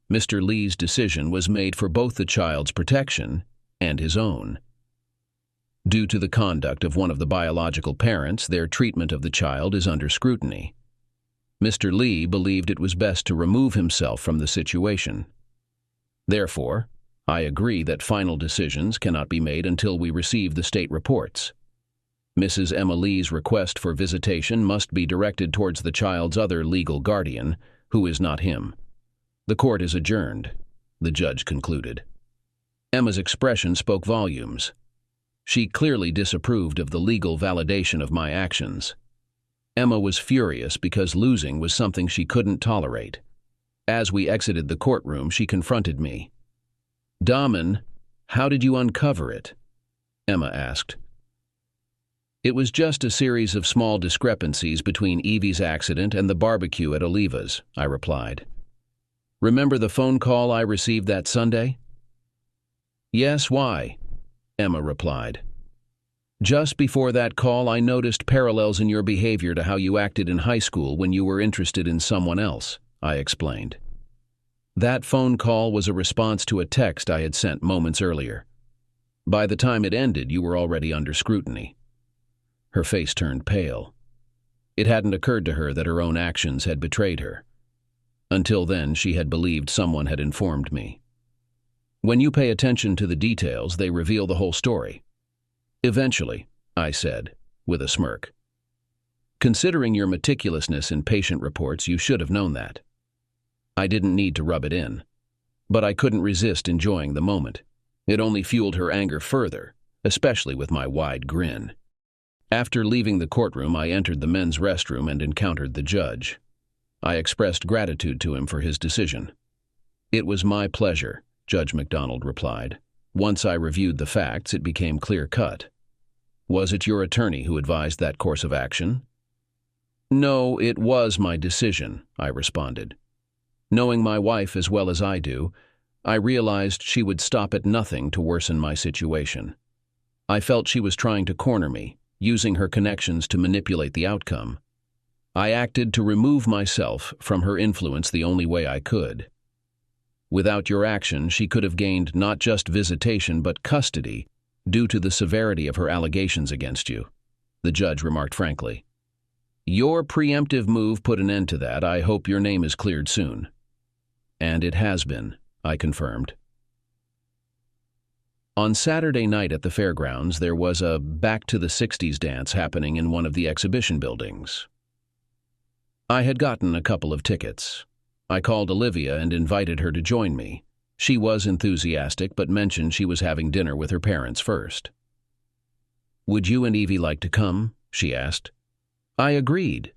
Mr. Lee's decision was made for both the child's protection and his own. Due to the conduct of one of the biological parents, their treatment of the child is under scrutiny. Mr. Lee believed it was best to remove himself from the situation. Therefore, I agree that final decisions cannot be made until we receive the state reports. Mrs. Emma Lee's request for visitation must be directed towards the child's other legal guardian, who is not him. The court is adjourned," the judge concluded. Emma's expression spoke volumes. She clearly disapproved of the legal validation of my actions. Emma was furious because losing was something she couldn't tolerate. As we exited the courtroom, she confronted me. "Daman, how did you uncover it?" Emma asked. "It was just a series of small discrepancies between Eevee's accident and the barbecue at Oliva's," I replied. "Remember the phone call I received that Sunday?" "Yes, why?" Emma replied. "Just before that call, I noticed parallels in your behavior to how you acted in high school when you were interested in someone else," I explained. "That phone call was a response to a text I had sent moments earlier. By the time it ended, you were already under scrutiny." Her face turned pale. It hadn't occurred to her that her own actions had betrayed her. Until then, she had believed someone had informed me. "When you pay attention to the details, they reveal the whole story." "Eventually," I said, with a smirk. "Considering your meticulousness in patient reports, you should have known that." I didn't need to rub it in, but I couldn't resist enjoying the moment. It only fueled her anger further, especially with my wide grin. After leaving the courtroom, I entered the men's restroom and encountered the judge. I expressed gratitude to him for his decision. "It was my pleasure," Judge McDonald replied. "Once I reviewed the facts, it became clear-cut." "Was it your attorney who advised that course of action?" No, it was my decision, I responded. Knowing my wife as well as I do, I realized she would stop at nothing to worsen my situation. I felt she was trying to corner me, using her connections to manipulate the outcome. I acted to remove myself from her influence the only way I could. Without your action, she could have gained not just visitation but custody due to the severity of her allegations against you, the judge remarked frankly. Your preemptive move put an end to that. I hope your name is cleared soon. And it has been, I confirmed. On Saturday night at the fairgrounds, there was a Back to the 60s dance happening in one of the exhibition buildings. I had gotten a couple of tickets. I called Olivia and invited her to join me. She was enthusiastic but mentioned she was having dinner with her parents first. Would you and Eevee like to come? She asked. I agreed.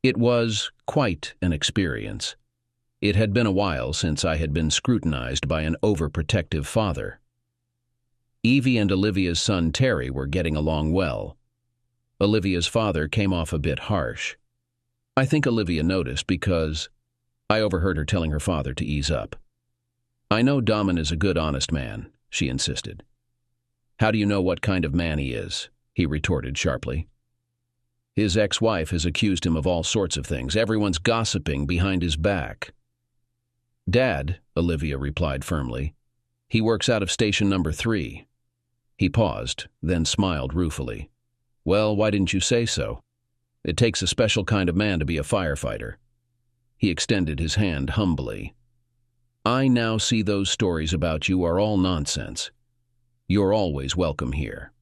It was quite an experience. It had been a while since I had been scrutinized by an overprotective father. Eevee and Olivia's son Terry were getting along well. Olivia's father came off a bit harsh. I think Olivia noticed because I overheard her telling her father to ease up. I know Daman is a good, honest man, she insisted. How do you know what kind of man he is? He retorted sharply. His ex-wife has accused him of all sorts of things. Everyone's gossiping behind his back. Dad, Olivia replied firmly. He works out of station number 3. He paused, then smiled ruefully. Well, why didn't you say so? It takes a special kind of man to be a firefighter. He extended his hand humbly. I now see those stories about you are all nonsense. You're always welcome here.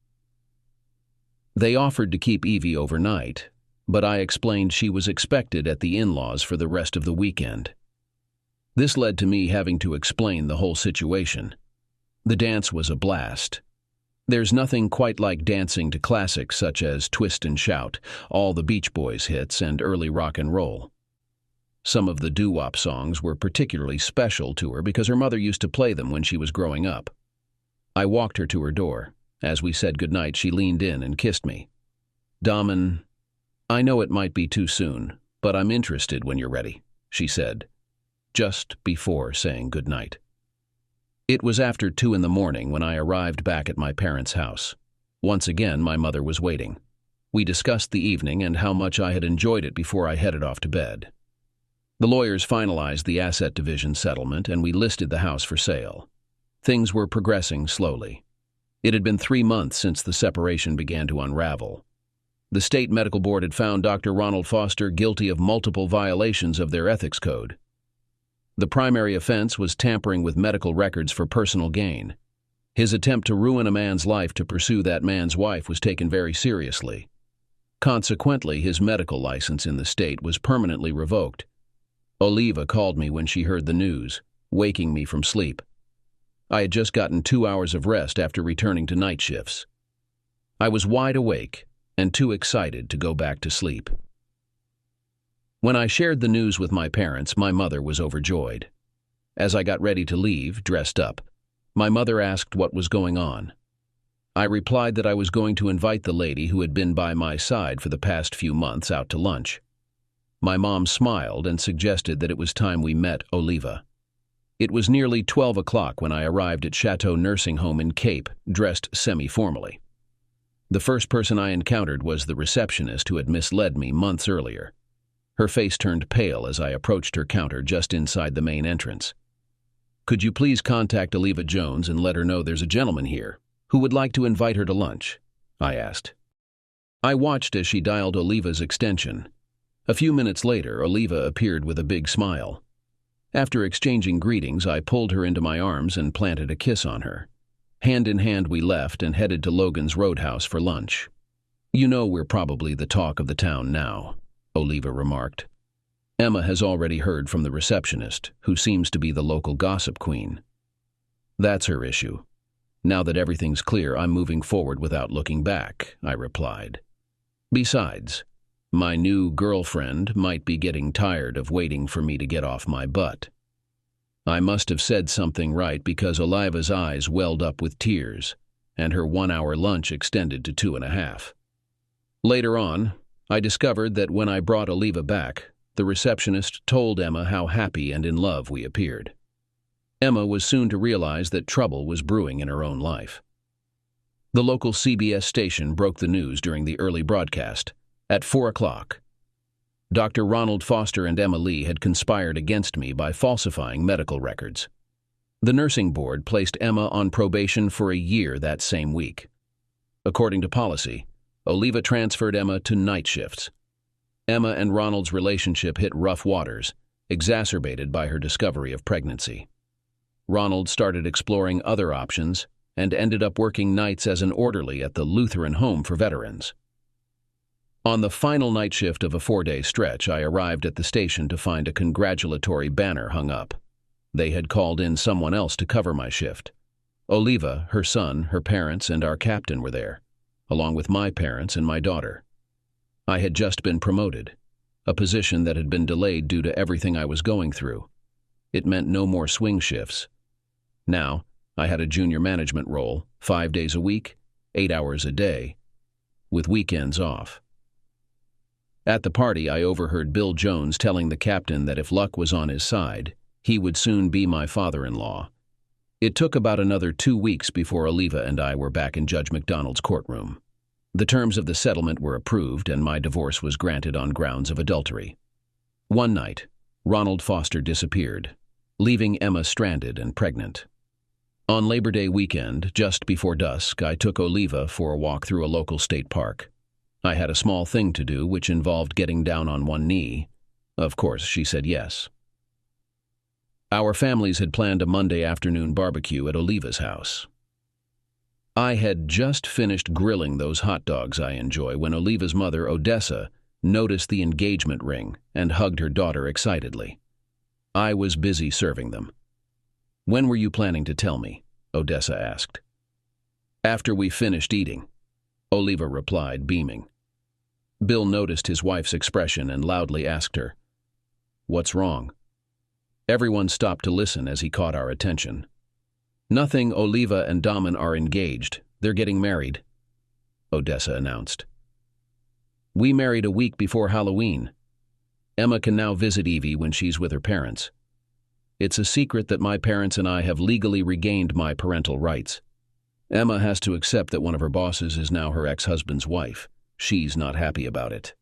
They offered to keep Eevee overnight, but I explained she was expected at the in-laws for the rest of the weekend. This led to me having to explain the whole situation. The dance was a blast. There's nothing quite like dancing to classics such as Twist and Shout, all the Beach Boys hits, and early rock and roll. Some of the doo-wop songs were particularly special to her because her mother used to play them when she was growing up. I walked her to her door. As we said goodnight, she leaned in and kissed me. Daman, I know it might be too soon, but I'm interested when you're ready, she said, just before saying goodnight. It was after 2 a.m. when I arrived back at my parents' house. Once again, my mother was waiting. We discussed the evening and how much I had enjoyed it before I headed off to bed. The lawyers finalized the asset division settlement and we listed the house for sale. Things were progressing slowly. It had been 3 months since the separation began to unravel. The state medical board had found Dr. Ronald Foster guilty of multiple violations of their ethics code. The primary offense was tampering with medical records for personal gain. His attempt to ruin a man's life to pursue that man's wife was taken very seriously. Consequently, his medical license in the state was permanently revoked. Oliva called me when she heard the news, waking me from sleep. I had just gotten 2 hours of rest after returning to night shifts. I was wide awake and too excited to go back to sleep. When I shared the news with my parents, my mother was overjoyed. As I got ready to leave, dressed up, my mother asked what was going on. I replied that I was going to invite the lady who had been by my side for the past few months out to lunch. My mom smiled and suggested that it was time we met Oliva. It was nearly 12 o'clock when I arrived at Chateau Nursing Home in Cape, dressed semi-formally. The first person I encountered was the receptionist who had misled me months earlier. Her face turned pale as I approached her counter just inside the main entrance. Could you please contact Oliva Jones and let her know there's a gentleman here who would like to invite her to lunch? I asked. I watched as she dialed Oliva's extension. A few minutes later, Oliva appeared with a big smile. After exchanging greetings, I pulled her into my arms and planted a kiss on her. Hand in hand, we left and headed to Logan's Roadhouse for lunch. You know we're probably the talk of the town now, Oliva remarked. Emma has already heard from the receptionist, who seems to be the local gossip queen. That's her issue. Now that everything's clear, I'm moving forward without looking back, I replied. Besides, my new girlfriend might be getting tired of waiting for me to get off my butt. I must have said something right because Oliva's eyes welled up with tears, and her 1-hour lunch extended to 2.5. Later on, I discovered that when I brought Oliva back, the receptionist told Emma how happy and in love we appeared. Emma was soon to realize that trouble was brewing in her own life. The local CBS station broke the news during the early broadcast. At 4 o'clock, Dr. Ronald Foster and Emma Lee had conspired against me by falsifying medical records. The nursing board placed Emma on probation for a year that same week. According to policy, Oliva transferred Emma to night shifts. Emma and Ronald's relationship hit rough waters, exacerbated by her discovery of pregnancy. Ronald started exploring other options and ended up working nights as an orderly at the Lutheran Home for Veterans. On the final night shift of a 4-day stretch, I arrived at the station to find a congratulatory banner hung up. They had called in someone else to cover my shift. Oliva, her son, her parents, and our captain were there, along with my parents and my daughter. I had just been promoted, a position that had been delayed due to everything I was going through. It meant no more swing shifts. Now, I had a junior management role, 5 days a week, 8 hours a day, with weekends off. At the party, I overheard Bill Jones telling the captain that if luck was on his side, he would soon be my father-in-law. It took about another 2 weeks before Oliva and I were back in Judge McDonald's courtroom. The terms of the settlement were approved, and my divorce was granted on grounds of adultery. One night, Ronald Foster disappeared, leaving Emma stranded and pregnant. On Labor Day weekend, just before dusk, I took Oliva for a walk through a local state park. I had a small thing to do, which involved getting down on one knee. Of course, she said yes. Our families had planned a Monday afternoon barbecue at Oliva's house. I had just finished grilling those hot dogs I enjoy when Oliva's mother, Odessa, noticed the engagement ring and hugged her daughter excitedly. I was busy serving them. "When were you planning to tell me?" Odessa asked. "After we finished eating," Oliva replied, beaming. Bill noticed his wife's expression and loudly asked her, "What's wrong?" Everyone stopped to listen as he caught our attention. "Nothing, Oliva and Daman are engaged. They're getting married," Odessa announced. "We married a week before Halloween. Emma can now visit Eevee when she's with her parents. It's a secret that my parents and I have legally regained my parental rights. Emma has to accept that one of her bosses is now her ex-husband's wife. She's not happy about it."